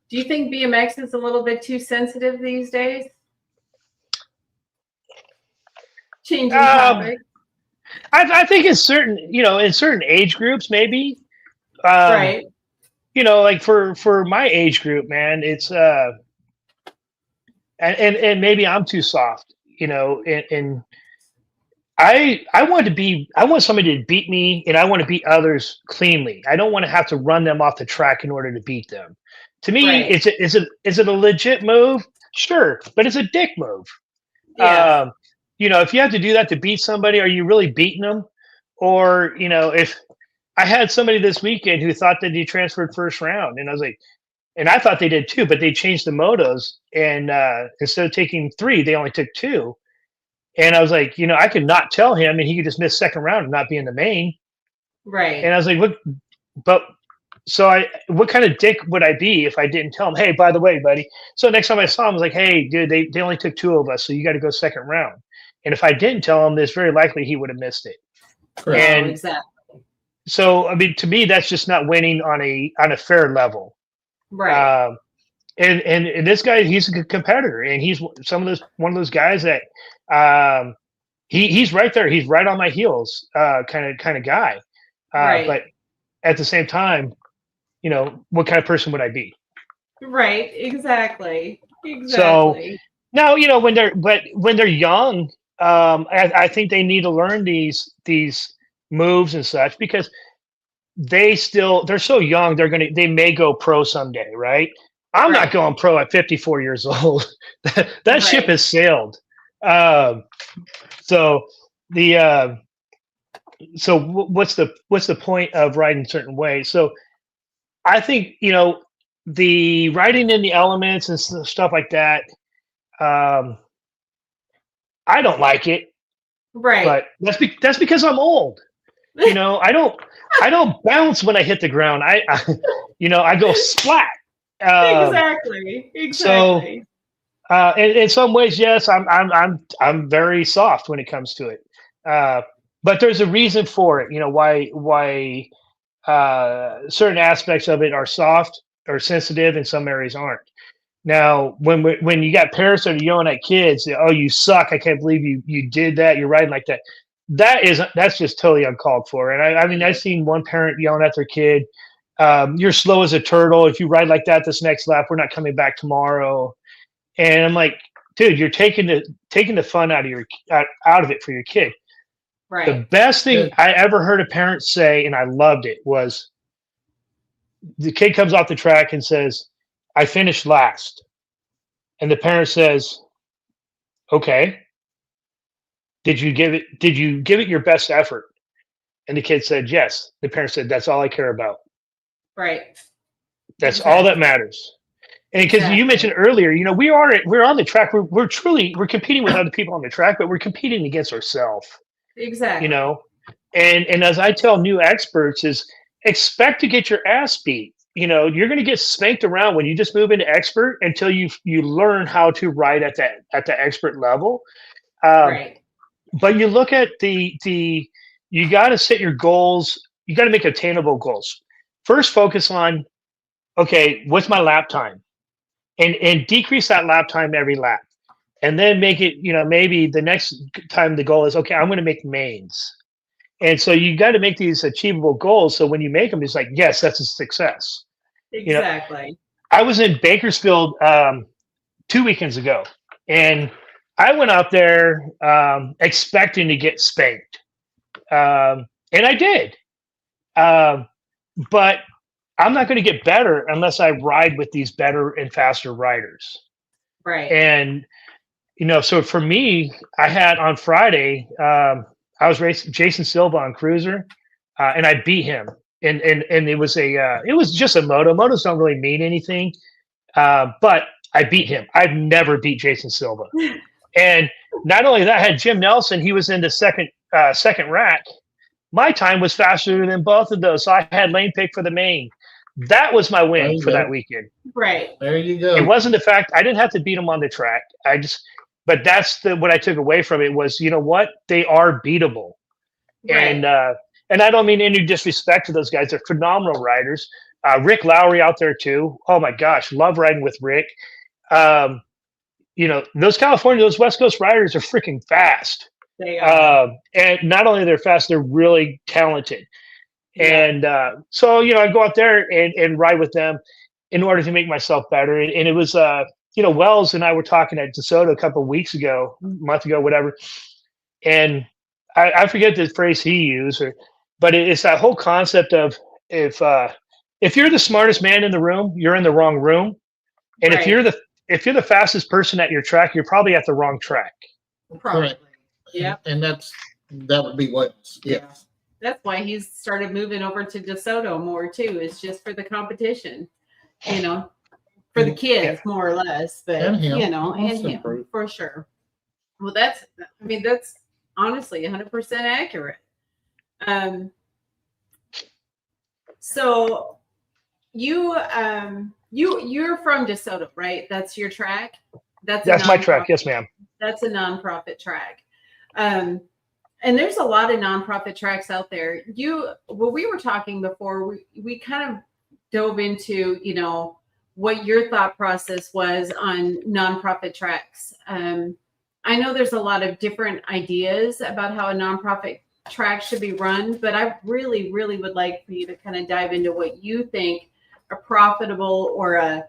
do you think BMX is a little bit too sensitive these days? Changing topic. I think in certain age groups, maybe. Right. Like for my age group, man, it's and maybe I'm too soft, and I want somebody to beat me, and I want to beat others cleanly. I don't want to have to run them off the track in order to beat them. To me, Right. is it a legit move? Sure, but it's a dick move. Yes. If you have to do that to beat somebody, are you really beating them? Or, if I had somebody this weekend who thought that he transferred first round, and I was like, and I thought they did too, but they changed the motos, and instead of taking 3, they only took 2. And I was like, I could not tell him, and he could just miss second round and not be in the main. Right. And I was like, what kind of dick would I be if I didn't tell him, hey, by the way, buddy? So next time I saw him, I was like, hey, dude, they only took 2 of us, so you got to go second round. And if I didn't tell him, it's very likely he would have missed it. Correct. And Exactly. so, I mean, to me, that's just not winning on a fair level. Right. And this guy, he's a good competitor, and he's one of those guys that he's right there. He's right on my heels, kind of guy. Right. But at the same time, what kind of person would I be? Right. Exactly. So now, when they're young, I think they need to learn these moves and such, because they're so young. They may go pro someday, right? I'm not going pro at 54 years old. that ship has sailed. So what's the point of riding a certain way? So I think, the riding in the elements and stuff like that, I don't like it. Right. But that's because I'm old. I don't bounce when I hit the ground. I go splat. Exactly. So, in some ways, yes, I'm very soft when it comes to it. But there's a reason for it. Why certain aspects of it are soft or sensitive, and some areas aren't. Now, when you got parents that are yelling at kids, oh, you suck! I can't believe you did that. You're riding like that. That's just totally uncalled for. And I mean, I've seen one parent yelling at their kid, "You're slow as a turtle. If you ride like that this next lap, we're not coming back tomorrow." And I'm like, dude, you're taking the fun out of it for your kid. Right. The best thing I ever heard a parent say, and I loved it, was the kid comes off the track and says, "I finished last." And the parent says, "Okay. Did you give it your best effort?" And the kid said, "Yes." The parent said, "That's all I care about." Right. That's all that matters. And because you mentioned earlier, we're on the track. We're competing with other people on the track, but we're competing against ourselves. Exactly. And as I tell new experts is expect to get your ass beat. You're going to get spanked around when you just move into expert until you learn how to ride at the expert level. Right. But you look at you got to set your goals. You got to make attainable goals. First, focus on, okay, what's my lap time? And decrease that lap time every lap. And then make it, maybe the next time the goal is, okay, I'm going to make mains. And so you got to make these achievable goals. So when you make them, it's like, yes, that's a success. Exactly. I was in Bakersfield 2 weekends ago, and I went out there expecting to get spanked. And I did. But I'm not going to get better unless I ride with these better and faster riders. Right. And, so for me, I had on Friday, I was racing Jason Silva on Cruiser, and I beat him. And it was just a moto. Motos don't really mean anything, but I beat him. I've never beat Jason Silva. And not only that, I had Jim Nelson. He was in the second rack. My time was faster than both of those, so I had lane pick for the main. That was my win for that weekend. Right. There you go. It wasn't the fact I didn't have to beat him on the track. But that's what I took away from it was, you know what? They are beatable. Right. And I don't mean any disrespect to those guys. They're phenomenal riders. Rick Lowry out there too. Oh my gosh, love riding with Rick. Those West Coast riders are freaking fast. They are. And not only they're fast, they're really talented. Yeah. And so, I go out there and ride with them in order to make myself better. And it was, Wells and I were talking at DeSoto a month ago, whatever. And I forget the phrase he used, but it's that whole concept of if you're the smartest man in the room, you're in the wrong room. And right. if you're the fastest person at your track, you're probably at the wrong track. Probably. Yeah. And that would be Wells. Yeah. That's why he's started moving over to DeSoto more too. It's just for the competition, for the kids more or less, but and him. And him for sure. Well, that's honestly 100% accurate. So you're from DeSoto, right? That's your track. That's my track. Yes, ma'am. That's a nonprofit track. And there's a lot of nonprofit tracks out there. We were talking before, we kind of dove into, what your thought process was on nonprofit tracks. I know there's a lot of different ideas about how a nonprofit track should be run, but I really, really would like for you to kind of dive into what you think a profitable or a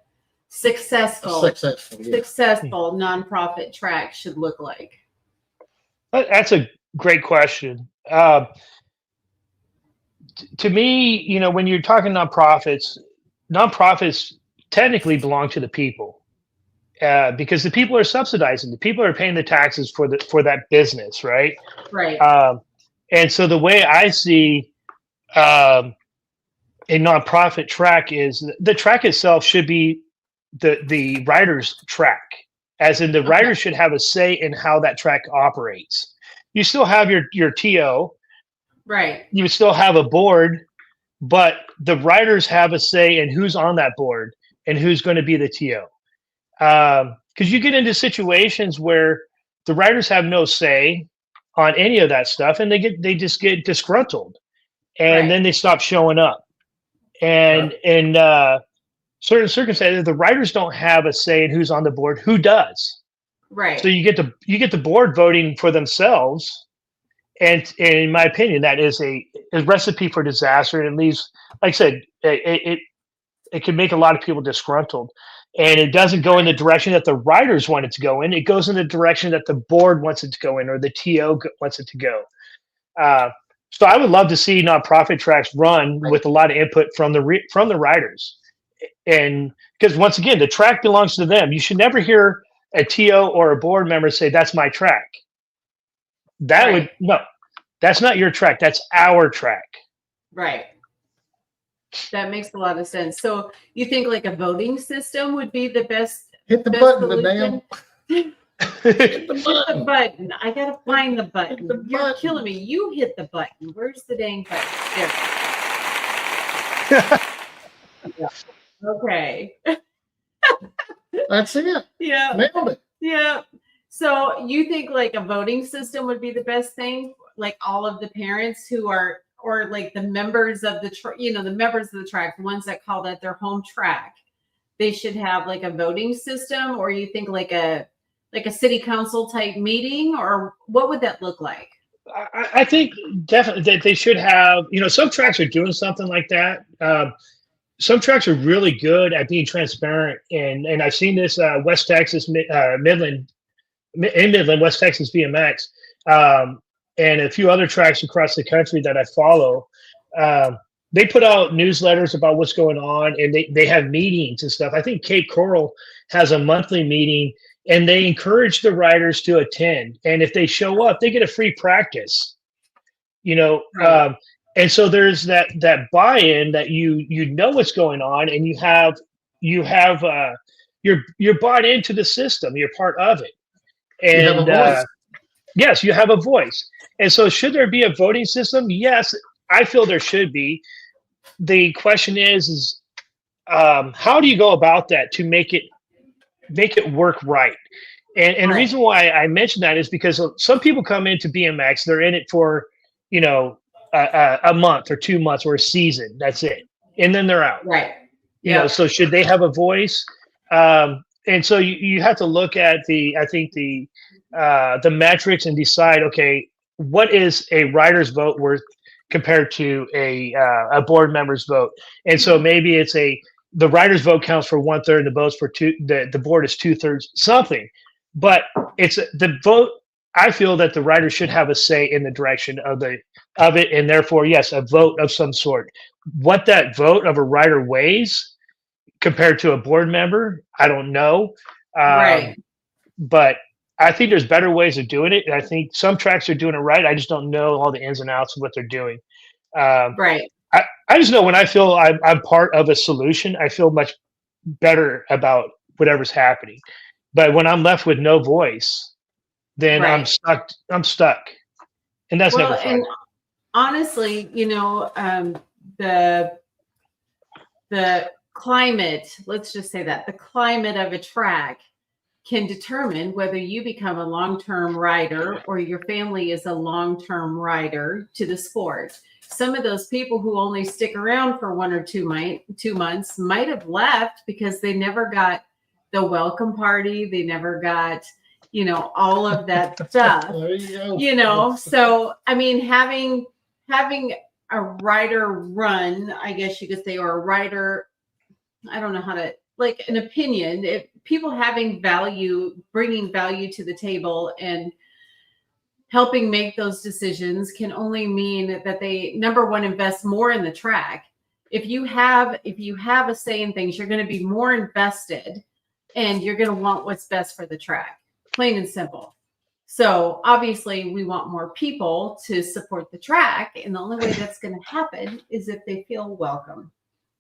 successful nonprofit track should look like. That's a great question. To me, when you're talking nonprofits technically belong to the people because the people are subsidizing. The people are paying the taxes for that business, right? Right. And so the way I see a nonprofit track is the track itself should be the rider's track, as in the rider should have a say in how that track operates. You still have your TO, right? You still have a board, but the riders have a say in who's on that board and who's going to be the TO. Because you get into situations where the riders have no say on any of that stuff, and they just get disgruntled, and then they stop showing up, and certain circumstances, the riders don't have a say in who's on the board. Who does? Right. So you get the board voting for themselves. And in my opinion, that is a recipe for disaster. And it leaves, like I said, it can make a lot of people disgruntled. And it doesn't go in the direction that the riders want it to go in. It goes in the direction that the board wants it to go in, or the TO wants it to go. So I would love to see nonprofit tracks run with a lot of input from the riders. And because once again, the track belongs to them. You should never hear a TO or a board member say, "That's my track." No, that's not your track. That's our track. Right. That makes a lot of sense. So you think like a voting system would be the best? Hit the best button, solution? Donelle. Hit the button. I gotta find the button. You're button. killing me. You hit the button. Where's the dang button? There. Yeah. Okay. That's it. Yeah. Nailed it. Yeah. So you think like a voting system would be the best thing? Like all of the parents who are, or like the members of the, the members of the track, the ones that call that their home track, they should have like a voting system, or you think like a city council type meeting, or what would that look like? I think definitely that they should have, some tracks are doing something like that. Some tracks are really good at being transparent. And I've seen this West Texas, Midland, West Texas BMX, and a few other tracks across the country that I follow. They put out newsletters about what's going on, and they have meetings and stuff. I think Cape Coral has a monthly meeting, and they encourage the riders to attend. And if they show up, they get a free practice. Right. And so there's that buy-in that you know what's going on, and you're bought into the system. You're part of it. And You have a voice. yes, you have a voice. And so should there be a voting system? Yes, I feel there should be. The question is how do you go about that to make it work right? And the reason why I mention that is because some people come into BMX, they're in it for, a month or 2 months or a season. That's it. And then they're out. Right. So should they have a voice? And so you have to look at the metrics and decide, okay, what is a rider's vote worth compared to a board member's vote? And so maybe it's the rider's vote counts for 1/3, the votes for the board is 2/3, something. But it's the vote. I feel that the rider should have a say in the direction of it, and therefore, yes, a vote of some sort. What that vote of a rider weighs compared to a board member, I don't know. Right. But I think there's better ways of doing it. And I think some tracks are doing it right. I just don't know all the ins and outs of what they're doing. Right. I just know when I feel I'm part of a solution, I feel much better about whatever's happening. But when I'm left with no voice, then I'm stuck. And that's never fun. And honestly, the climate, let's just say that the climate of a track can determine whether you become a long-term rider or your family is a long-term rider to the sport. Some of those people who only stick around for 1 or 2 months might have left because they never got the welcome party. They never got, all of that stuff. There you go. So I mean, having a rider run, I guess you could say, or a rider, I don't know how to, like an opinion, if people having value, bringing value to the table and helping make those decisions can only mean that they, number one, invest more in the track. If you have a say in things, you're going to be more invested and you're going to want what's best for the track, plain and simple. So obviously we want more people to support the track. And the only way that's going to happen is if they feel welcome.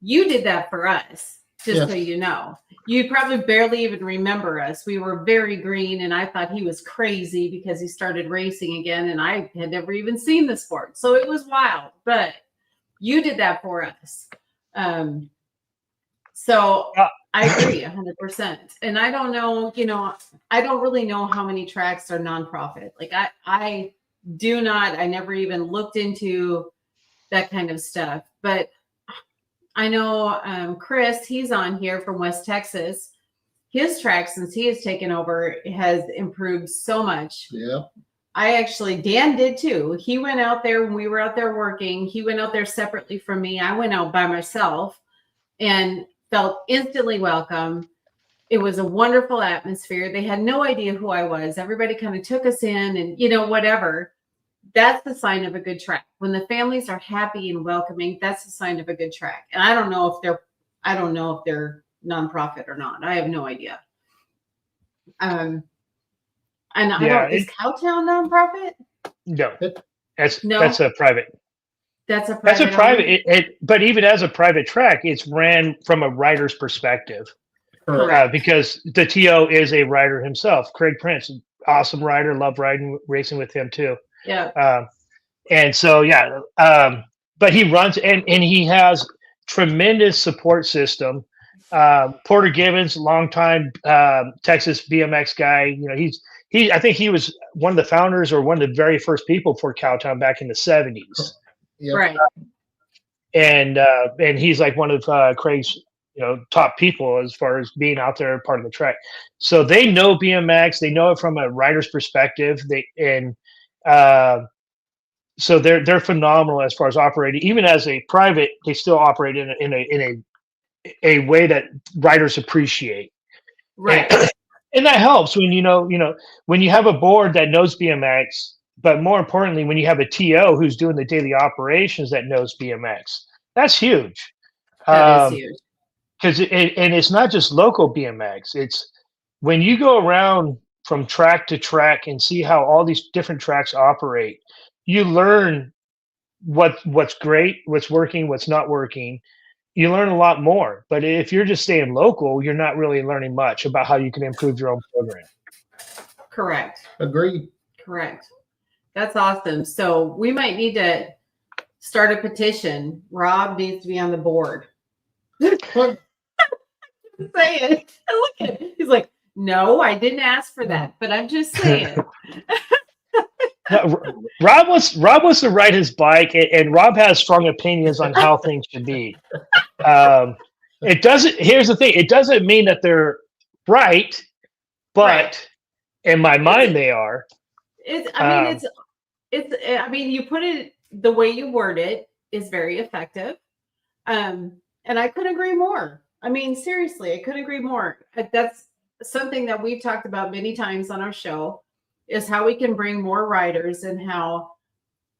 You did that for us, just so you know. You probably barely even remember us. We were very green and I thought he was crazy because he started racing again and I had never even seen the sport. So it was wild, but you did that for us. So I agree 100%. And I don't know, I don't really know how many tracks are nonprofit. Like I never even looked into that kind of stuff, but I know Chris, he's on here from West Texas. His track, since he has taken over, has improved so much. Yeah. Dan did too. He went out there when we were out there working. He went out there separately from me. I went out by myself and felt instantly welcome. It was a wonderful atmosphere. They had no idea who I was. Everybody kind of took us in and, whatever. That's the sign of a good track. When the families are happy and welcoming, that's the sign of a good track. And I don't know if they're nonprofit or not. I have no idea. And is Cowtown nonprofit? No, that's a private. That's a private. That's a private. But even as a private track, it's ran from a rider's perspective. Because the TO is a rider himself. Craig Prince, awesome rider, love racing with him too. Yeah. And so but he runs and he has tremendous support system. Porter Gibbons, longtime Texas BMX guy. I think he was one of the founders or one of the very first people for Cowtown back in the 70s. Yep. Right. And he's like one of Craig's top people as far as being out there part of the track. So they know BMX, they know it from a rider's perspective. So they're phenomenal as far as operating. Even as a private, they still operate in a way that riders appreciate. Right. And that helps when when you have a board that knows BMX, but more importantly, when you have a TO who's doing the daily operations that knows BMX. That's huge. That is huge. Because it's not just local BMX. It's when you go around from track to track and see how all these different tracks operate, you learn what's great, what's working, what's not working. You learn a lot more. But if you're just staying local, you're not really learning much about how you can improve your own program. Correct. Agreed. Correct. That's awesome. So we might need to start a petition. Rob needs to be on the board. What? Say it. Look at him. He's like, no, I didn't ask for that, but I'm just saying. Rob wants to ride his bike, and Rob has strong opinions on how things should be. It doesn't. Here's the thing: it doesn't mean that they're right, but in my mind, they are. You put it the way you word it is very effective, and I couldn't agree more. I mean, seriously, I couldn't agree more. That's something that we've talked about many times on our show, is how we can bring more riders and how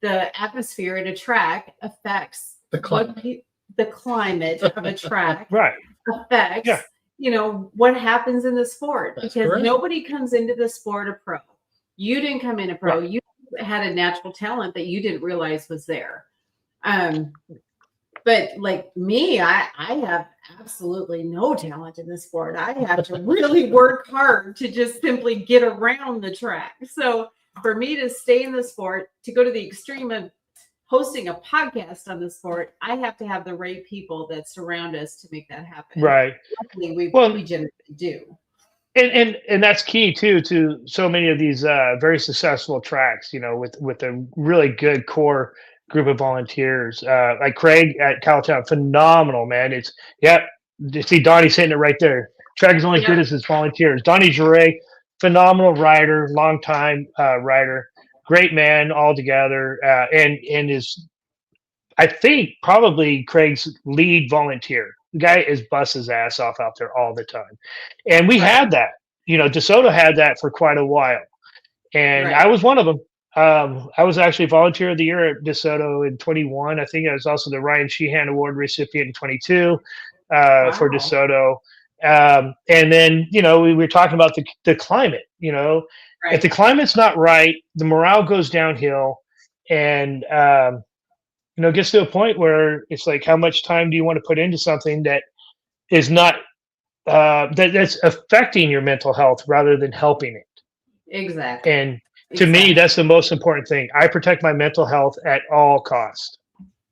the atmosphere at a track affects the climate of a track. Right. Affects, what happens in the sport. That's because correct. nobody comes into the sport a pro. You didn't come in a pro. Right. You had a natural talent that you didn't realize was there. But like me, I have absolutely no talent in the sport. I have to really work hard to just simply get around the track. So for me to stay in the sport, to go to the extreme of hosting a podcast on the sport, I have to have the right people that surround us to make that happen. Right. Luckily, we generally do. And that's key too to so many of these very successful tracks, with a really good core group of volunteers, like Craig at Cowtown, phenomenal, man. You see Donnie saying it right there. Track is only good as its volunteers. Donnie Drolet, phenomenal rider, long-time rider, great man altogether, and is, I think, probably Craig's lead volunteer. The guy is busts his ass off out there all the time. And we had that. DeSoto had that for quite a while. And I was one of them. I was actually Volunteer of the Year at DeSoto in 21. I think I was also the Ryan Sheehan Award recipient in 22 for DeSoto. And then, we were talking about the climate. If the climate's not right, the morale goes downhill, and gets to a point where it's like, how much time do you want to put into something that is not that's affecting your mental health rather than helping it? Exactly. And to me, that's the most important thing. I protect my mental health at all costs.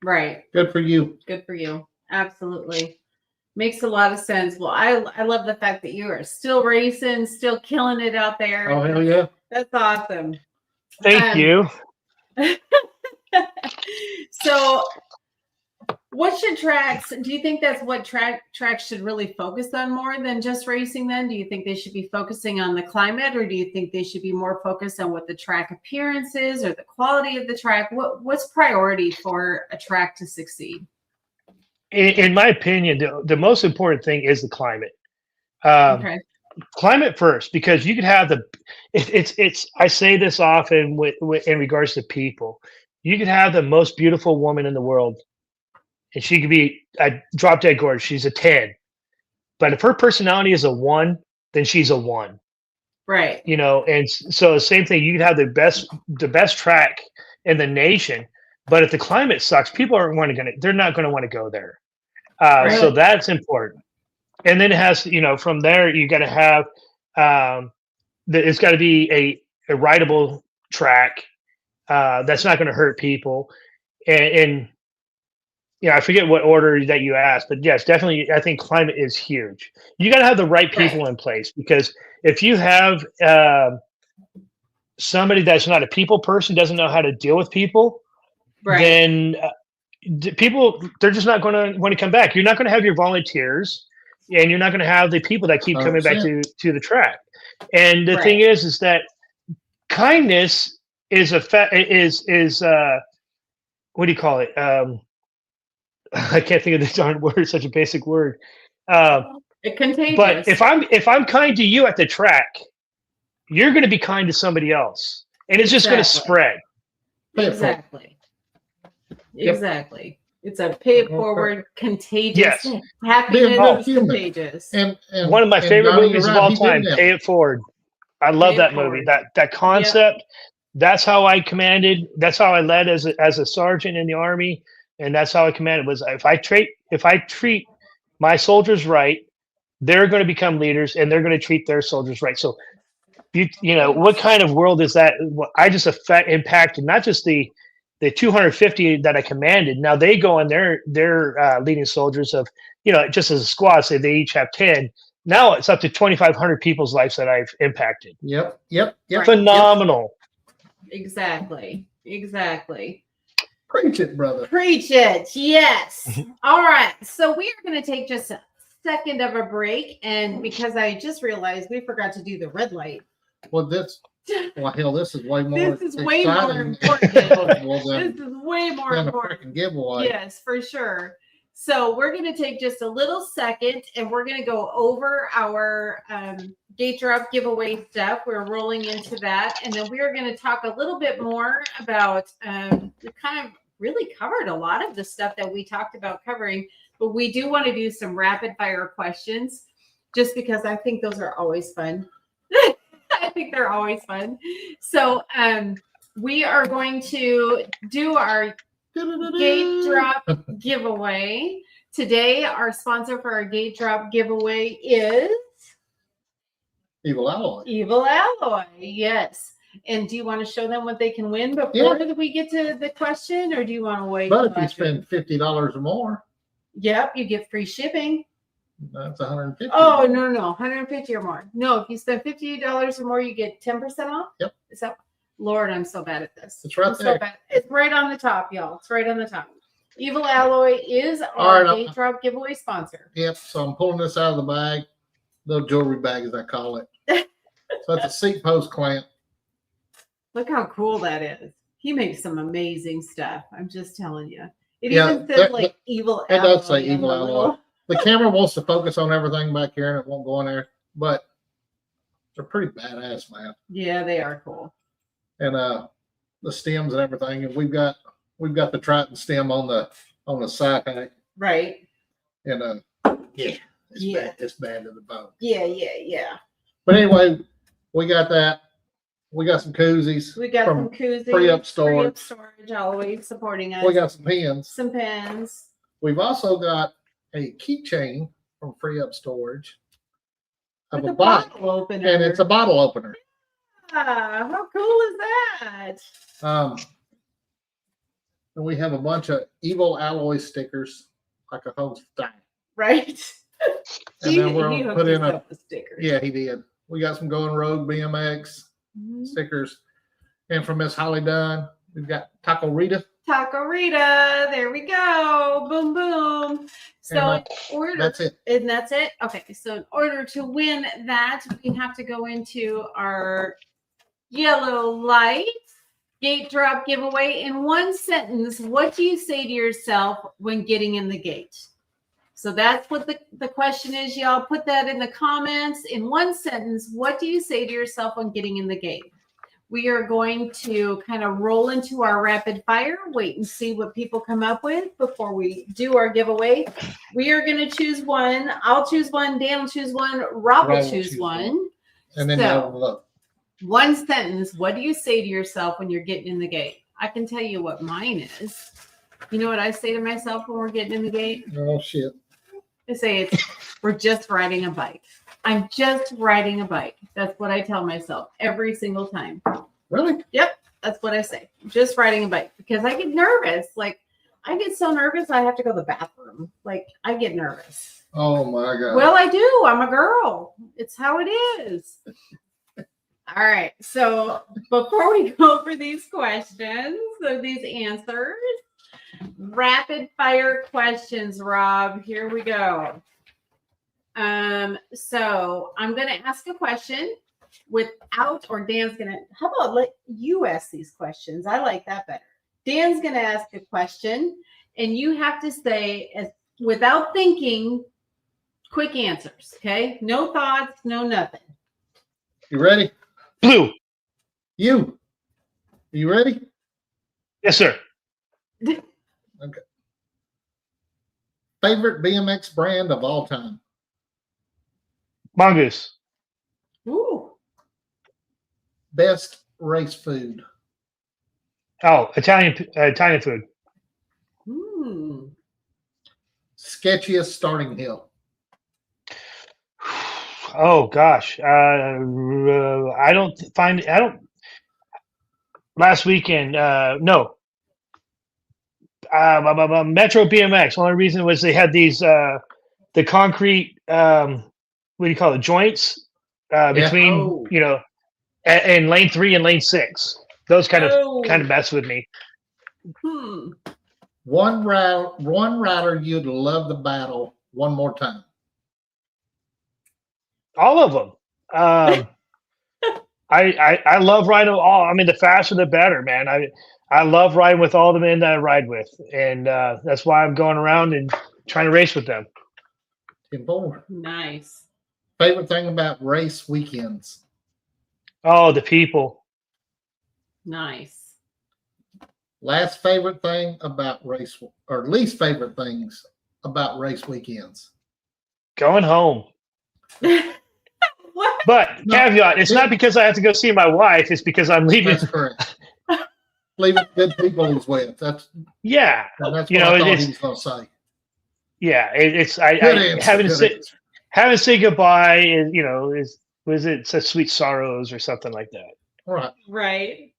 Right. Good for you. Good for you. Absolutely. Makes a lot of sense. Well, I love the fact that you are still racing, still killing it out there. Oh, hell yeah. That's awesome. Thank you. So What should tracks, do you think that's what tracks should really focus on more than just racing then? Do you think they should be focusing on the climate, or do you think they should be more focused on what the track appearance is or the quality of the track? What's priority for a track to succeed? In my opinion, the most important thing is the climate. Okay. Climate first, because you could have it's I say this often in regards to people. You could have the most beautiful woman in the world, and she could be a drop dead gorgeous. She's a 10. But if her personality is a 1, then she's a 1. Right. You know, and so the same thing, you could have the best track in the nation, but if the climate sucks, people aren't they're not going to want to go there. Right. So that's important. And then it has, from there you got to have it's got to be a rideable track that's not going to hurt people. And I forget what order that you asked, but yes, definitely, I think climate is huge. You got to have the right people in place, because if you have somebody that's not a people person, doesn't know how to deal with people, then people, they're just not going to want to come back. You're not going to have your volunteers, and you're not going to have the people that keep coming back to the track. And the thing is that kindness is what do you call it? I can't think of the darn word, such a basic word. Contagious. But if I'm kind to you at the track, you're going to be kind to somebody else, and it's just going to spread. Exactly. Exactly. It's a pay it forward, contagious. Yes. Happiness is contagious. And one of my favorite movies of all time, Pay It Forward. I love that movie. That concept. That's how I commanded. That's how I led as a sergeant in the Army, and that's how I commanded. Was if I treat my soldiers right, they're going to become leaders, and they're going to treat their soldiers right. So, what kind of world is that? I just impacted not just the 250 that I commanded. Now they go and they're leading soldiers of, just as a squad, say they each have 10. Now it's up to 2,500 people's lives that I've impacted. Yep. Phenomenal. Exactly. Preach it, brother. Preach it. Yes. All right. So we are going to take just a second of a break. And because I just realized we forgot to do the red light. Well, this is way more. This is way more important. This is way more important. Giveaway. Yes, for sure. So we're going to take just a little second, and we're going to go over our gate drop giveaway stuff. We're rolling into that, and then we are going to talk a little bit more about. We kind of really covered a lot of the stuff that we talked about covering, but we do want to do some rapid fire questions, just because I think those are always fun. I think they're always fun. So we are going to do our gate drop giveaway. Today, our sponsor for our gate drop giveaway is Evil Alloy. Evil Alloy, yes. And do you want to show them what they can win before we get to the question, or do you want to wait? But if you spend $50 or more, you get free shipping. That's $150. Oh, no, 150 or more. No, if you spend $50 or more, you get 10% off. Yep. Is that? Lord, I'm so bad at this. It's right there. So bad. It's right on the top, y'all. It's right on the top. Evil Alloy is our gate drop giveaway sponsor. Yep. So I'm pulling this out of the bag, little jewelry bag, as I call it. So it's a seat post clamp. Look how cool that is. He makes some amazing stuff. I'm just telling you. It even says Evil Alloy. It does say Evil Alloy. The camera wants to focus on everything back here, and it won't go in there. But they're pretty badass, man. Yeah, they are cool. And the stems and everything, and we've got the Triton stem on the side hack. Right. And it's bad to the bone. Yeah. But anyway, we got that. We got some koozies. We got some koozies. Free Up Storage. Always supporting us. We got some pins. Some pins. We've also got a keychain from Free Up Storage of with a bottle opener. And it's a bottle opener. How cool is that? And we have a bunch of Evil Alloy stickers, like a whole stack. Right. And then we're gonna put in a sticker. Yeah, he did. We got some Going Rogue BMX stickers, and from Miss Holly Dunn, we've got Taco Rita. Taco Rita. There we go. Boom, boom. So in order, that's it. And that's it? Okay. So in order to win that, we have to go into our yellow light gate drop giveaway. In one sentence, what do you say to yourself when getting in the gate? So that's what the question is, y'all. Put that in the comments. In one sentence, what do you say to yourself when getting in the gate? We are going to kind of roll into our rapid fire, wait and see what people come up with before we do our giveaway. We are going to choose one. I'll choose one. Dan will choose one. Rob will choose one. And then so, one sentence. What do you say to yourself when you're getting in the gate? I can tell you what mine is. You know what I say to myself when we're getting in the gate? Oh, shit. I say we're just riding a bike. I'm just riding a bike. That's what I tell myself every single time. Really? Yep. That's what I say. Just riding a bike because I get nervous. Like I get so nervous I have to go to the bathroom. Like I get nervous. Oh my God. Well, I do. I'm a girl. It's how it is. All right. So before we go over these questions, so these answers, rapid fire questions, Rob. Here we go. So I'm going to ask a question without, or Dan's going to, how about let you ask these questions? I like that better. Dan's going to ask a question and you have to say without thinking, quick answers. Okay. No thoughts, no nothing. You ready? Blue. You. Are you ready? Yes, sir. Okay. Favorite BMX brand of all time? Mongoose. Ooh. Best race food? Oh, Italian food. Sketchiest starting hill? Oh gosh, last weekend, no. Metro BMX. Only reason was they had these the concrete what do you call it, joints between in lane 3 and lane 6. Those kind of mess with me. One rider you'd love to battle one more time? All of them. I love riding all. I mean, the faster the better, man. I love riding with all the men that I ride with, and that's why I'm going around and trying to race with them. Nice. Favorite thing about race weekends? Oh, the people. Nice. Last favorite thing about race, or least favorite things about race weekends? Going home. What? But caveat, it's not because I have to go see my wife. It's because I'm leaving. That's correct. Leaving good people he's with. That's yeah. That's what I thought he was going to say. Yeah, having to say goodbye is it's a sweet sorrows or something like that. Right.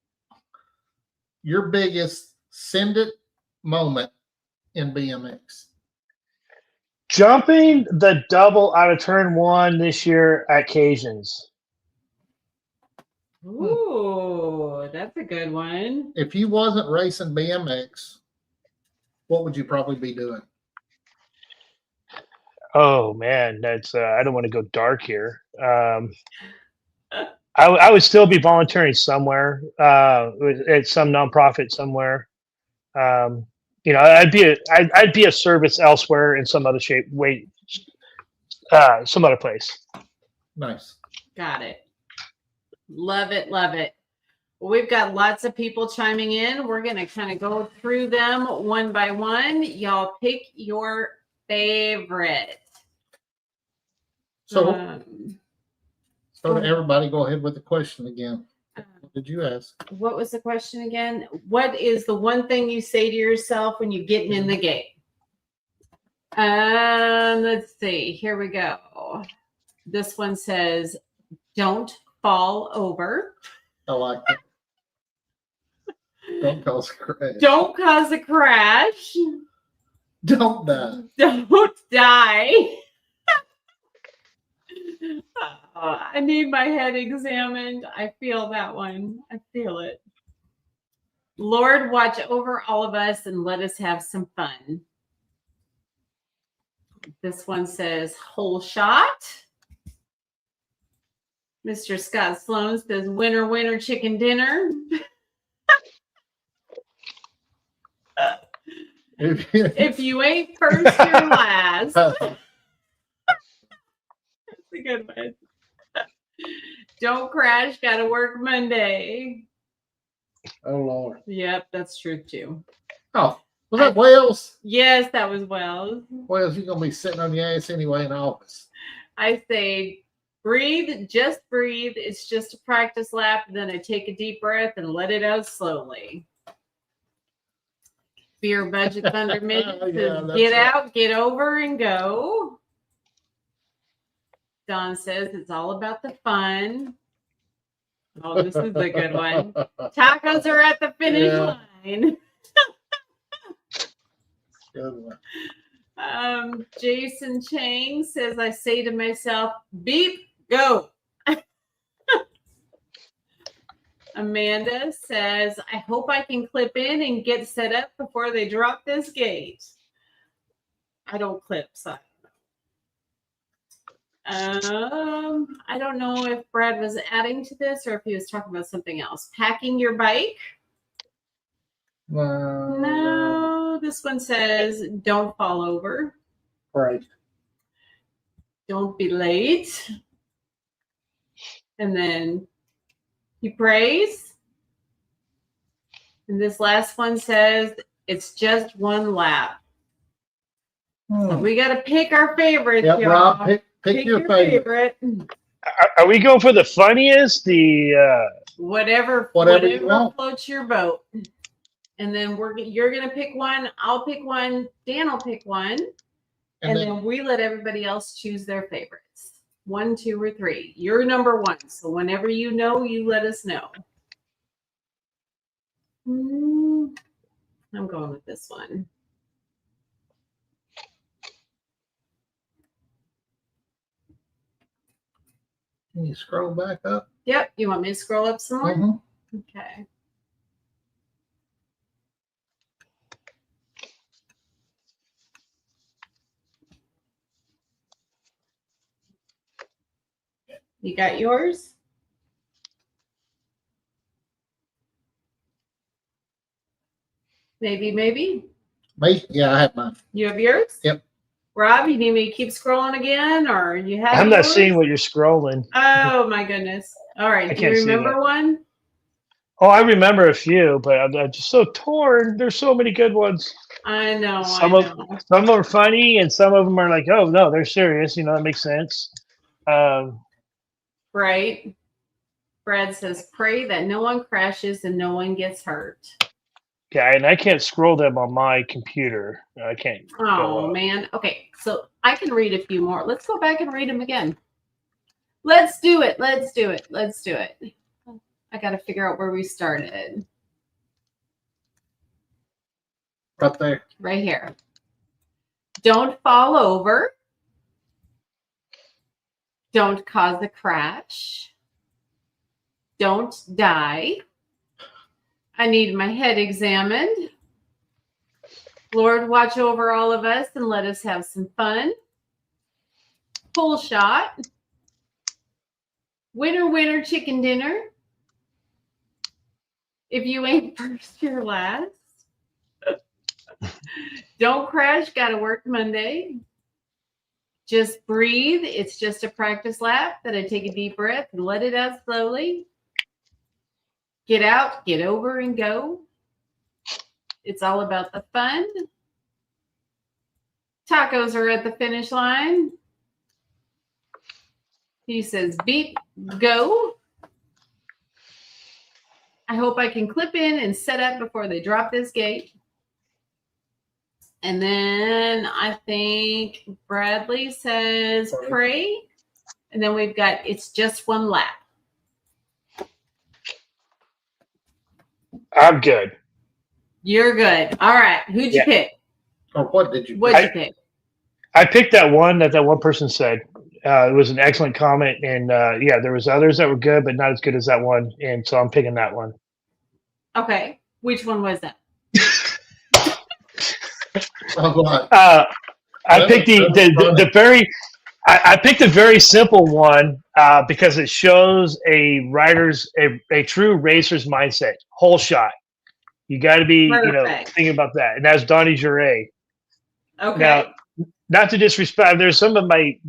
Your biggest send it moment in BMX? Jumping the double out of turn 1 this year at Cajuns. Ooh, that's a good one. If you wasn't racing BMX, what would you probably be doing? Oh man, that's I don't want to go dark here. I would still be volunteering somewhere at some nonprofit somewhere. I'd be a service elsewhere in some other some other place. Nice. Got it. Love it. Love it. Well, we've got lots of people chiming in. We're going to kind of go through them one by one. Y'all pick your favorite. So everybody go ahead with the question again. What did you ask? What was the question again? What is the one thing you say to yourself when you're getting in the gate? Let's see. Here we go. This one says, don't fall over. I like that. Don't cause a crash. Don't cause a crash. Don't die. Don't die. I need my head examined. I feel that one. I feel it. Lord, watch over all of us and let us have some fun. This one says whole shot. Mr. Scott Sloan says winner, winner, chicken dinner. If you ain't first, you're last. That's a good one. Don't crash, gotta work Monday. Oh Lord. Yep, that's true too. Oh, was that Wales? Yes, that was Wells. Wales, you're gonna be sitting on your ass anyway in the office. I say breathe, just breathe. It's just a practice lap. Then I take a deep breath and let it out slowly. Beer Budget Thunder Midget says, get out, get over, and go. Don says it's all about the fun. Oh, this is a good one. Tacos are at the finish line. Good one. Jason Chang says, I say to myself, beep, go. Amanda says, I hope I can clip in and get set up before they drop this gate. I don't clip, so I don't know if Brad was adding to this or if he was talking about something else. Packing your bike? No, this one says, don't fall over. Right. Don't be late. And then he prays. And this last one says, it's just one lap. So we got to pick our favorites, Yep, y'all. Rob, pick your favorite. Are we going for the funniest? The Whatever you want. floats your boat. And then you're gonna pick one. I'll pick one. Dan will pick one, and then we let everybody else choose their favorites. 1, 2, or 3. You're number 1. So whenever you know, you let us know. I'm going with this one. Can you scroll back up? Yep. You want me to scroll up some more? Mm-hmm. Okay. You got yours? Maybe. Me? Yeah, I have mine. You have yours? Yep. Rob, you need me to keep scrolling again, or you have? I'm not yours? seeing what you're scrolling. Oh my goodness! All right, do you remember one? Oh, I remember a few, but I'm just so torn. There's so many good ones. I know. Some of them are funny, and some of them are like, oh no, they're serious. You know, that makes sense. Right. Brad says, pray that no one crashes and no one gets hurt. Okay, and I can't scroll them on my computer. I can't. Oh man. Okay, so I can read a few more. Let's go back and read them again. Let's do it. Let's do it. Let's do it. I got to figure out where we started. Right there. Right here. Don't fall over. Don't cause a crash. Don't die. I need my head examined. Lord, watch over all of us and let us have some fun. Full shot. Winner, winner, chicken dinner. If you ain't first, you're last. Don't crash, gotta work Monday. Just breathe. It's just a practice lap. That I take a deep breath and let it out slowly. Get out, get over, and go. It's all about the fun. Tacos are at the finish line. He says, beep, go. I hope I can clip in and set up before they drop this gate. And then I think Bradley says, pray. And then we've got, it's just one lap. I'm good. You're good. All right. Who'd you pick? Or what did you pick? What'd you pick? I picked that one that one person said. It was an excellent comment. And yeah, there was others that were good, but not as good as that one. And so I'm picking that one. Okay. Which one was that? I picked the very. I picked a very simple one because it shows a true racer's mindset. Whole shot. You got to be, thinking about that. And that's Donnie Drolet. Okay. Now, not to disrespect, there's some of my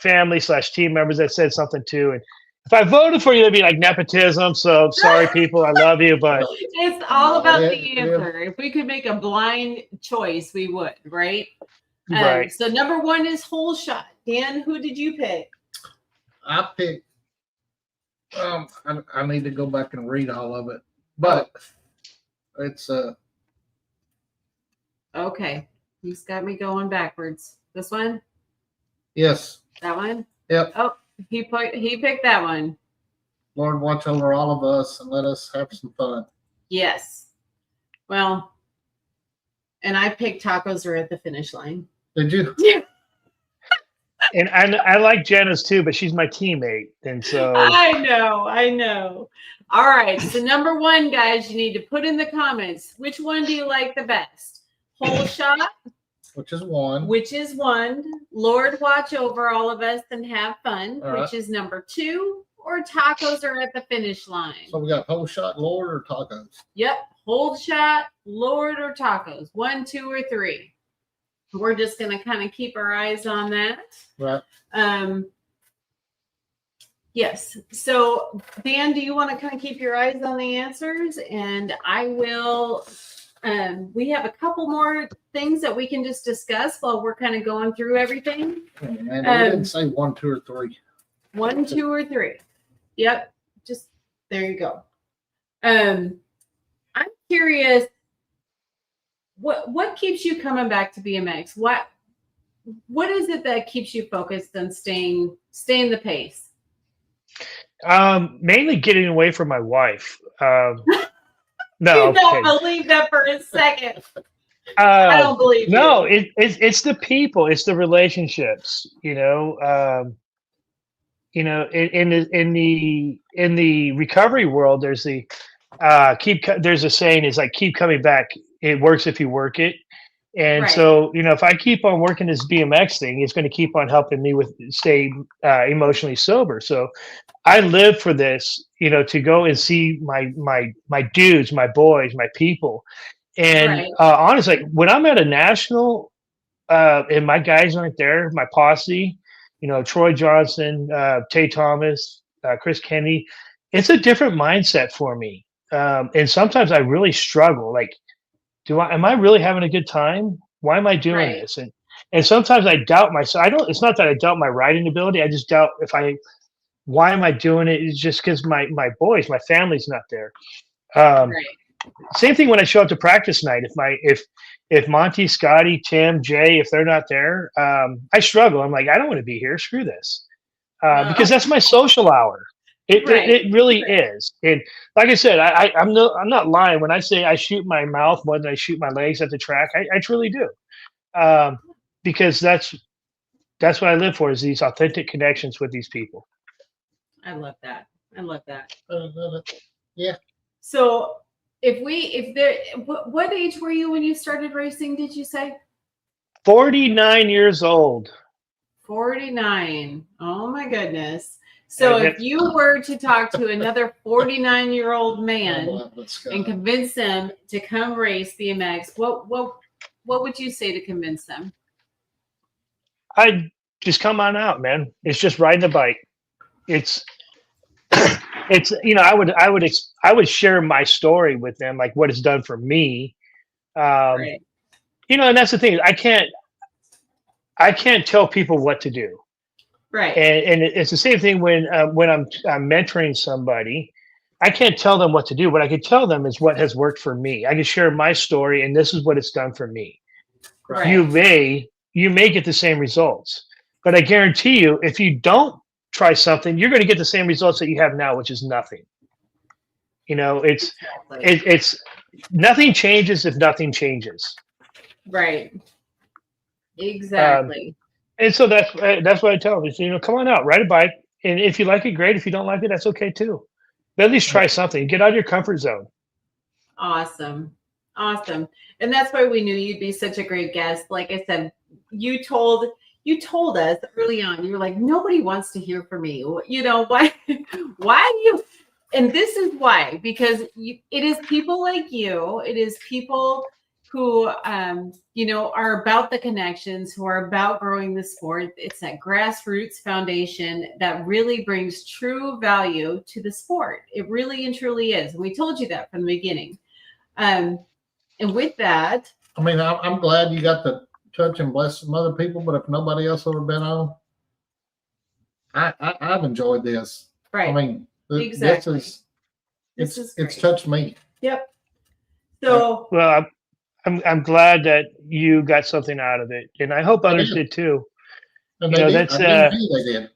family / team members that said something too. And if I voted for you, it'd be like nepotism. So sorry, people, I love you, but it's all about the answer. If we could make a blind choice, we would, right? Right. So number 1 is whole shot. Dan, who did you pick? I picked. I need to go back and read all of it, but it's Okay, he's got me going backwards. This one? Yes. That one? Yep. Oh, he picked that one. Lord, watch over all of us and let us have some fun. Yes. Well, and I picked tacos are at the finish line. Did you? Yeah. And I like Jenna's too, but she's my teammate, and so I know. All right, so number 1, guys, you need to put in the comments which one do you like the best? Whole shot, which is 1. Which is 1. Lord, watch over all of us and have fun, all which right. is number 2. Or tacos are at the finish line. So we got whole shot, Lord, or tacos. Yep, whole shot, Lord, or tacos. 1, 2, or 3. We're just going to kind of keep our eyes on that. Right. Yes. So, Dan, do you want to kind of keep your eyes on the answers? And I will. We have a couple more things that we can just discuss while we're kind of going through everything. And we didn't say 1, 2, or 3. 1, 2, or 3. Yep. Just there you go. I'm curious. What keeps you coming back to BMX? What is it that keeps you focused on staying the pace? Mainly getting away from my wife. No, I don't believe that for a second. I don't believe no. you. It's the people, it's the relationships. In the recovery world, there's there's a saying is like keep coming back. It works if you work it. And so, if I keep on working this BMX thing, it's going to keep on helping me stay emotionally sober. So I live for this, to go and see my dudes, my boys, my people. And honestly, when I'm at a national, and my guys aren't there, my posse, Troy Johnson, Tay Thomas, Chris Kennedy, it's a different mindset for me. And sometimes I really struggle. Like, am I really having a good time? Why am I doing this? And sometimes I doubt myself. It's not that I doubt my riding ability. I just doubt why am I doing it? It's just because my boys, my family's not there. Same thing when I show up to practice night. If Monty, Scotty, Tim, Jay, if they're not there, I struggle. I'm like, I don't want to be here. Screw this. Because that's my social hour. It really is. And like I said, I'm not lying when I say I shoot my mouth more than I shoot my legs at the track. I truly do. Because that's what I live for, is these authentic connections with these people. I love that. Yeah. So what age were you when you started racing, did you say? 49 years old. 49. Oh my goodness. So if you were to talk to another 49-year-old man and convince them to come race BMX, what would you say to convince them? I'd just come on out, man. It's just riding the bike. It's I would share my story with them, like what it's done for me. And that's the thing. I can't tell people what to do. Right. And it's the same thing when I'm mentoring somebody. I can't tell them what to do. What I can tell them is what has worked for me. I can share my story, and this is what it's done for me. Right. You may get the same results, but I guarantee you, if you don't try something, you're going to get the same results that you have now, which is nothing. It's nothing changes if nothing changes. Right. Exactly. And so that's what I tell them is, come on out, ride a bike. And if you like it, great. If you don't like it, that's okay too. But at least try something. Get out of your comfort zone. Awesome. Awesome. And that's why we knew you'd be such a great guest. Like I said, you told us early on, you were like, nobody wants to hear from me. You know, why do you? And this is why, because it is people like you. It is people who, you know, are about the connections, who are about growing the sport. It's that grassroots foundation that really brings true value to the sport. It really and truly is. And we told you that from the beginning. And with that, I mean, I'm glad you got to touch and bless some other people, but if nobody else would have been on, I've enjoyed this. right? I mean, Exactly. it's great. touched me. Yep. So, Well, I'm glad that you got something out of it, and I hope others did too. And You they know, did. that's I guarantee they did.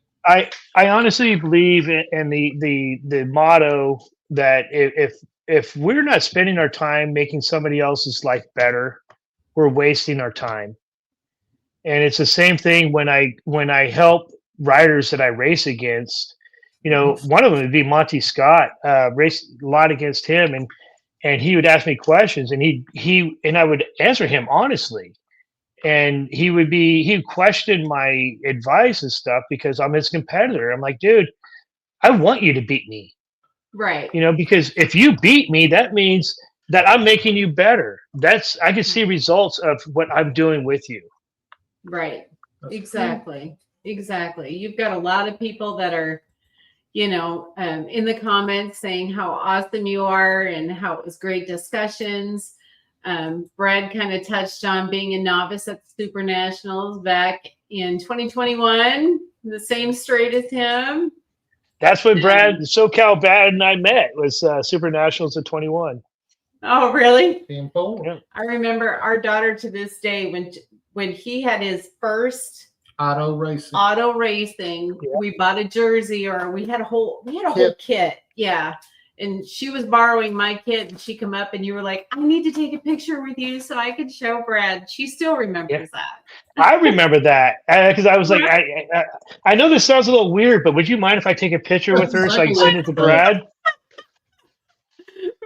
I honestly believe in the motto that if we're not spending our time making somebody else's life better, we're wasting our time. And it's the same thing when I help riders that I race against. You know, one of them would be Monty Scott. Raced a lot against him, and he would ask me questions, and I would answer him honestly. And he'd question my advice and stuff because I'm his competitor. I'm like, dude, I want you to beat me. right. You know, because if you beat me, that means that I'm making you better. I can see results of what I'm doing with you. Right. Exactly. Exactly. You've got a lot of people that are, you know, in the comments saying how awesome you are and how it was great discussions. Brad kind of touched on being a novice at the Super Nationals back in 2021, the same straight as him. That's when Brad, SoCal Bad, and I met was Super Nationals at 21. Oh, really? Team 4. Yeah. I remember our daughter to this day when he had his first Auto racing. Yeah. we bought a jersey, or we had a whole kit. Yeah. And she was borrowing my kit, and she come up and you were like, I need to take a picture with you so I could show Brad. She still remembers that. I remember that because I was like, I know this sounds a little weird, but would you mind if I take a picture with her so I can send it to Brad?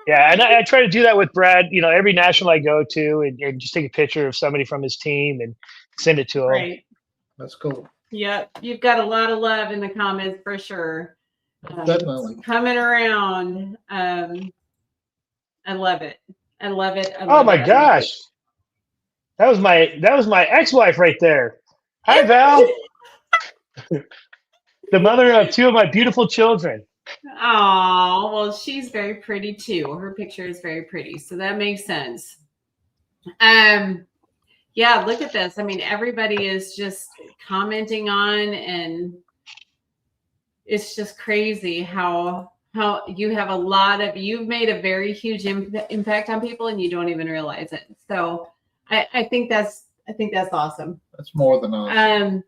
Yeah, and I try to do that with Brad, you know, every national I go to, and just take a picture of somebody from his team and send it to him. Right. That's cool. Yep. You've got a lot of love in the comments for sure. Definitely. Coming around. I love it. I love it. Oh my gosh. That was my ex-wife right there. Hi, Val. The mother of two of my beautiful children. Oh, well, she's very pretty too. Her picture is very pretty, so that makes sense. Yeah, look at this. I mean, everybody is just commenting on, and it's just crazy how you have you've made a very huge impact on people, and you don't even realize it. So I think that's awesome. That's more than awesome.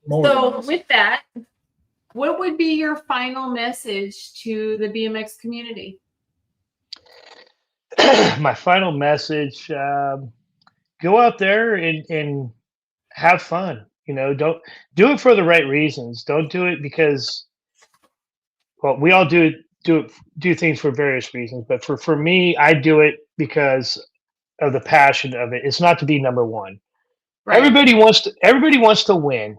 With that, what would be your final message to the BMX community? My final message, go out there and have fun. You know, don't do it for the right reasons. Don't do it because, well, we all do things for various reasons. But for me, I do it because of the passion of it. It's not to be number one. Right. Everybody wants to win,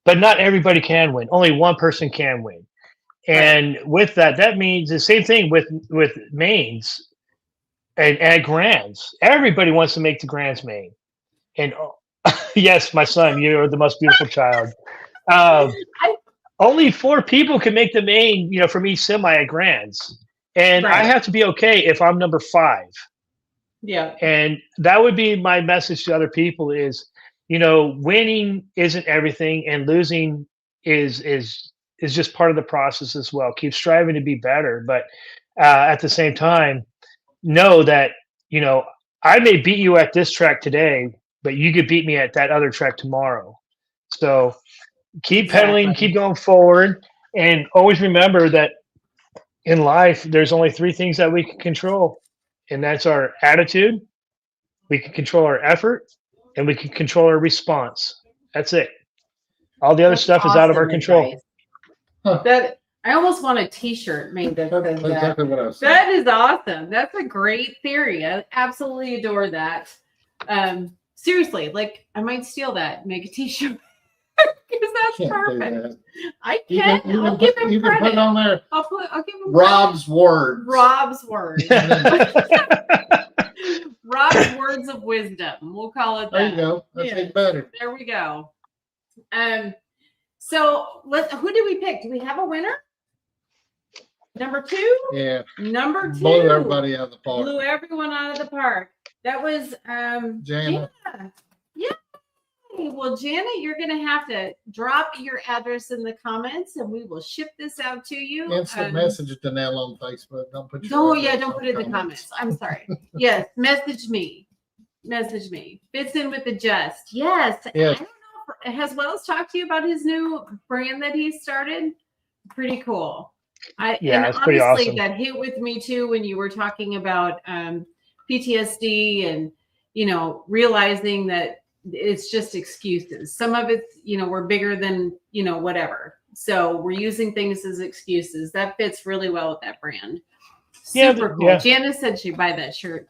but not everybody can win. Only one person can win. And with that means the same thing with mains and grands. Everybody wants to make the grands main. And yes, my son, you're the most beautiful child. Only 4 people can make the main, you know, for me semi at grands. And I have to be okay if I'm number 5. Yeah. And that would be my message to other people is, you know, winning isn't everything, and losing is just part of the process as well. Keep striving to be better, but at the same time, know that, you know, I may beat you at this track today, but you could beat me at that other track tomorrow. So keep pedaling, keep going forward, and always remember that in life, there's only 3 things that we can control, and that's our attitude, we can control our effort, and we can control our response. That's it. All the other stuff is out of our control. That I almost want a T-shirt made that That's says that. exactly what I was saying. That is awesome. That's a great theory. I absolutely adore that. Seriously, like I might steal that, and make a T-shirt because that's Can't do perfect. that. I You can. can, I'll give him you can put credit. on there I'll give him Rob's words. Rob's words. And then, Rob's words of wisdom. We'll call it that. there you go. That's Yeah. even better. There we go. So who did we pick? Do we have a winner? Number 2? Yeah. Number 2. Blew everybody out of the park. Blew everyone out of the park. That was Jana. Jana. Yeah. Well, Jana, you're gonna have to drop your address in the comments and we will ship this out to you. Instant message Donelle on Facebook. Don't put your Don't address put it in the comments. I'm sorry. Yes, message me. Message me. Fits in with the just. Yes. Yes. I don't know. Has Wells talked to you about his new brand that he started? Pretty cool. It's pretty honestly, awesome. that hit with me too when you were talking about PTSD and realizing that it's just excuses. Some of it's we're bigger than whatever. So we're using things as excuses. That fits really well with that brand. Super cool. Yeah. Janice said she'd buy that shirt.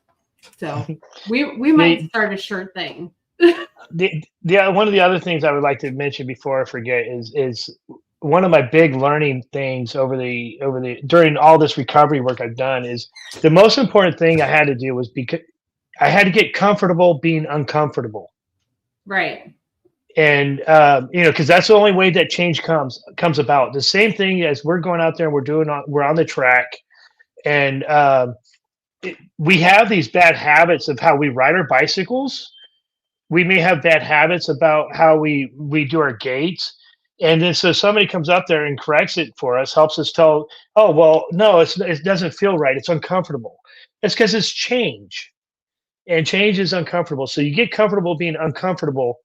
So we might start a shirt thing. One of the other things I would like to mention before I forget is one of my big learning things during all this recovery work I've done is the most important thing I had to do was because I had to get comfortable being uncomfortable. Right. And because that's the only way that change comes about. The same thing as we're going out there and we're on the track, and we have these bad habits of how we ride our bicycles. We may have bad habits about how we do our gaits. And then so somebody comes up there and corrects it for us, helps us tell, oh, well, no, it doesn't feel right. It's uncomfortable. It's because it's change. And change is uncomfortable. So you get comfortable being uncomfortable.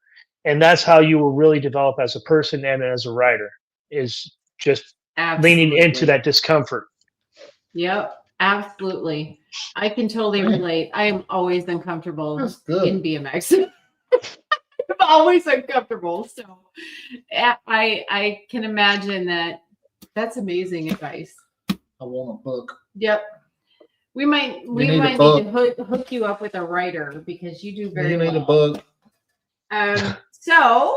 And that's how you will really develop as a person and as a rider, is just leaning into that discomfort. Yep, absolutely. I can totally relate. I am always uncomfortable in BMX. I'm always uncomfortable. So I can imagine that. That's amazing advice. I want a book. Yep. We might need to hook you up with a writer because you do very well. You need a book. So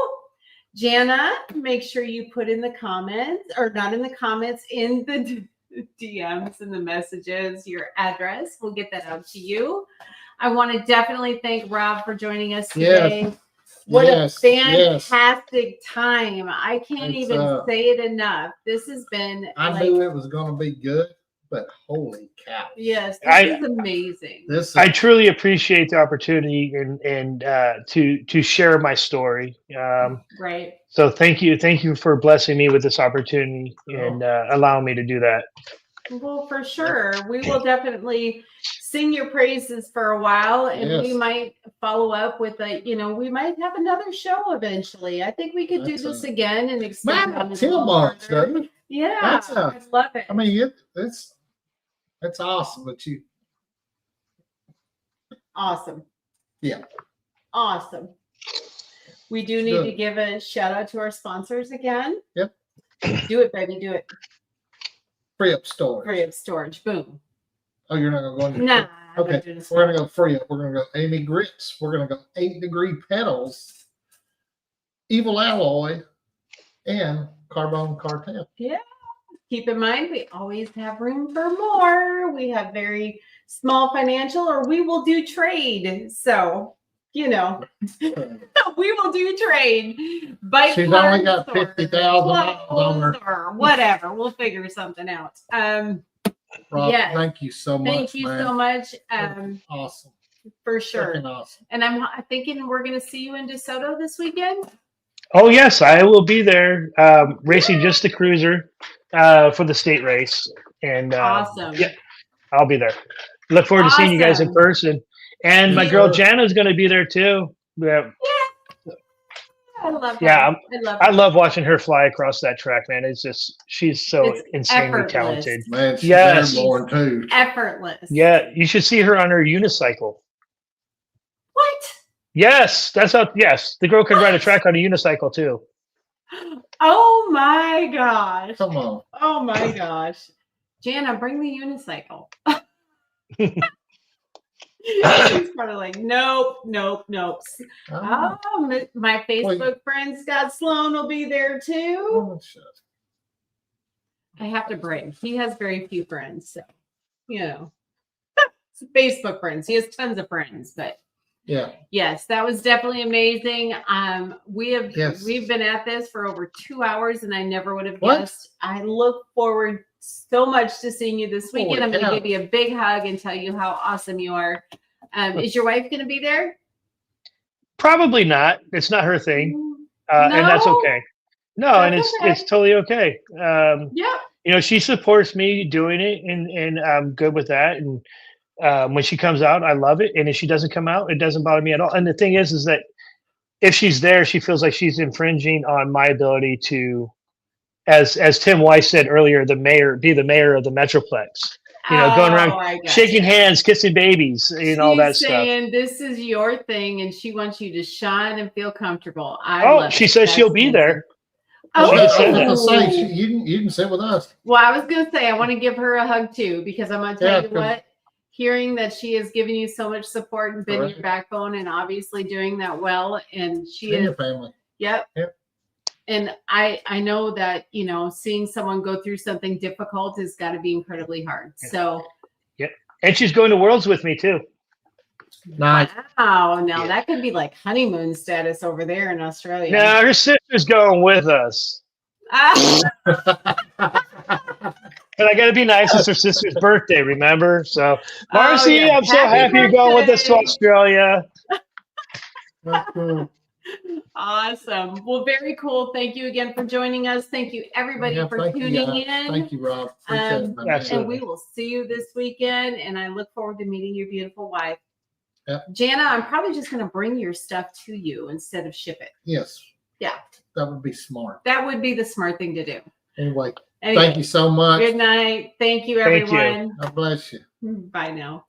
Jana, make sure you put in the comments, or not in the comments, in the DMs and the messages, your address. We'll get that out to you. I want to definitely thank Rob for joining us today. Yes. What a fantastic time. I can't even say it enough. This has been I knew it was going to be good, but holy cow. Yes, this is amazing. I truly appreciate the opportunity and to share my story. Right. So thank you for blessing me with this opportunity and allowing me to do that. Well, for sure. We will definitely sing your praises for a while, and we might follow up with we might have another show eventually. I think we could do this again and expand on it. Yeah, I love it. I mean, it's awesome, but awesome. Yeah. Awesome. We do need to give a shout out to our sponsors again. Yep. Do it, baby. Do it. Free up storage. Free up storage. Boom. Oh, you're not going to go? Nah. Okay. We're going to go free up. We're going to go Amy Grips. We're going to go 8 Degree Pedals, Evil Alloy, and Carbone Cartel. Yeah. Keep in mind, we always have room for more. We have very small financial, or we will do trade. So, we will do trade. She's only got 50,000 miles on her. Or whatever. We'll figure something out. Rob, thank you so much. Thank you so much. Awesome. For sure. Awesome. And I'm thinking we're going to see you in DeSoto this weekend. Oh, yes. I will be there racing just the cruiser for the state race. And awesome. Yeah, I'll be there. Look forward to seeing you guys in person. And my girl Jana's going to be there too. Yeah. I love her. Yeah, I love watching her fly across that track, man. It's just she's so insanely talented. Man, she's airborne too. Effortless. Yeah, you should see her on her unicycle. What? Yes, that's how. Yes, the girl can ride a track on a unicycle too. Oh my gosh. Come on. Oh my gosh. Jana, bring the unicycle. She's probably like, nope. Oh, Oh, my Facebook friend Scott Sloan will be there too. oh, shit. I have to brag. He has very few friends, so Facebook friends. He has tons of friends, but Yeah. yes, that was definitely amazing. Yes. We've been at this for over 2 hours, and I never would have What? guessed. I look forward so much to seeing you this weekend. Holy I'm going to cow. give you a big hug and tell you how awesome you are. Is your wife going to be there? Probably not. It's not her thing, No? and that's okay. No, and That's okay. it's totally okay. Yep. She supports me doing it, and I'm good with that. And when she comes out, I love it. And if she doesn't come out, it doesn't bother me at all. And the thing is that if she's there, she feels like she's infringing on my ability to, as Tim Weiss said earlier, be the mayor of the Metroplex. Going around shaking hands, kissing babies, all that stuff. She's saying this is your thing, and she wants you to shine and feel comfortable. Love she it. says That's she'll be amazing. there. I She was just said going to that. say, you can sit with us. Well, I was going to say, I want to give her a hug too, because I'm going to tell Yeah, you 'cause- what, hearing that she has given you so much support and been Correct. your backbone and obviously doing that well. And she In is, your family. yep. Yep. And I know that, seeing someone go through something difficult has got to be incredibly hard. Yeah. So. And she's going to Worlds with me too. Nice. Wow. Now Yeah. that could be like honeymoon status over there in Australia. No, her sister's going with us. Ah. But I got to be nice. It's her sister's birthday, remember? So, Marcy, yeah. I'm so Happy happy you're going with us to birthday. Australia. That's cool. Awesome. Well, very cool. Thank you again for joining us. Thank you, everybody, Yeah, for thank you, tuning guys. in. Thank you, Rob. Appreciate it, man. absolutely. And we will see you this weekend. And I look forward to meeting your beautiful wife. Yep. Jana, I'm probably just going to bring your stuff to you instead of ship it. Yes. Yeah. That would be smart. That would be the smart thing to do. Anyway, Anyway, thank you so much. good night. Thank you, Thank you. everyone. God bless you. Bye now.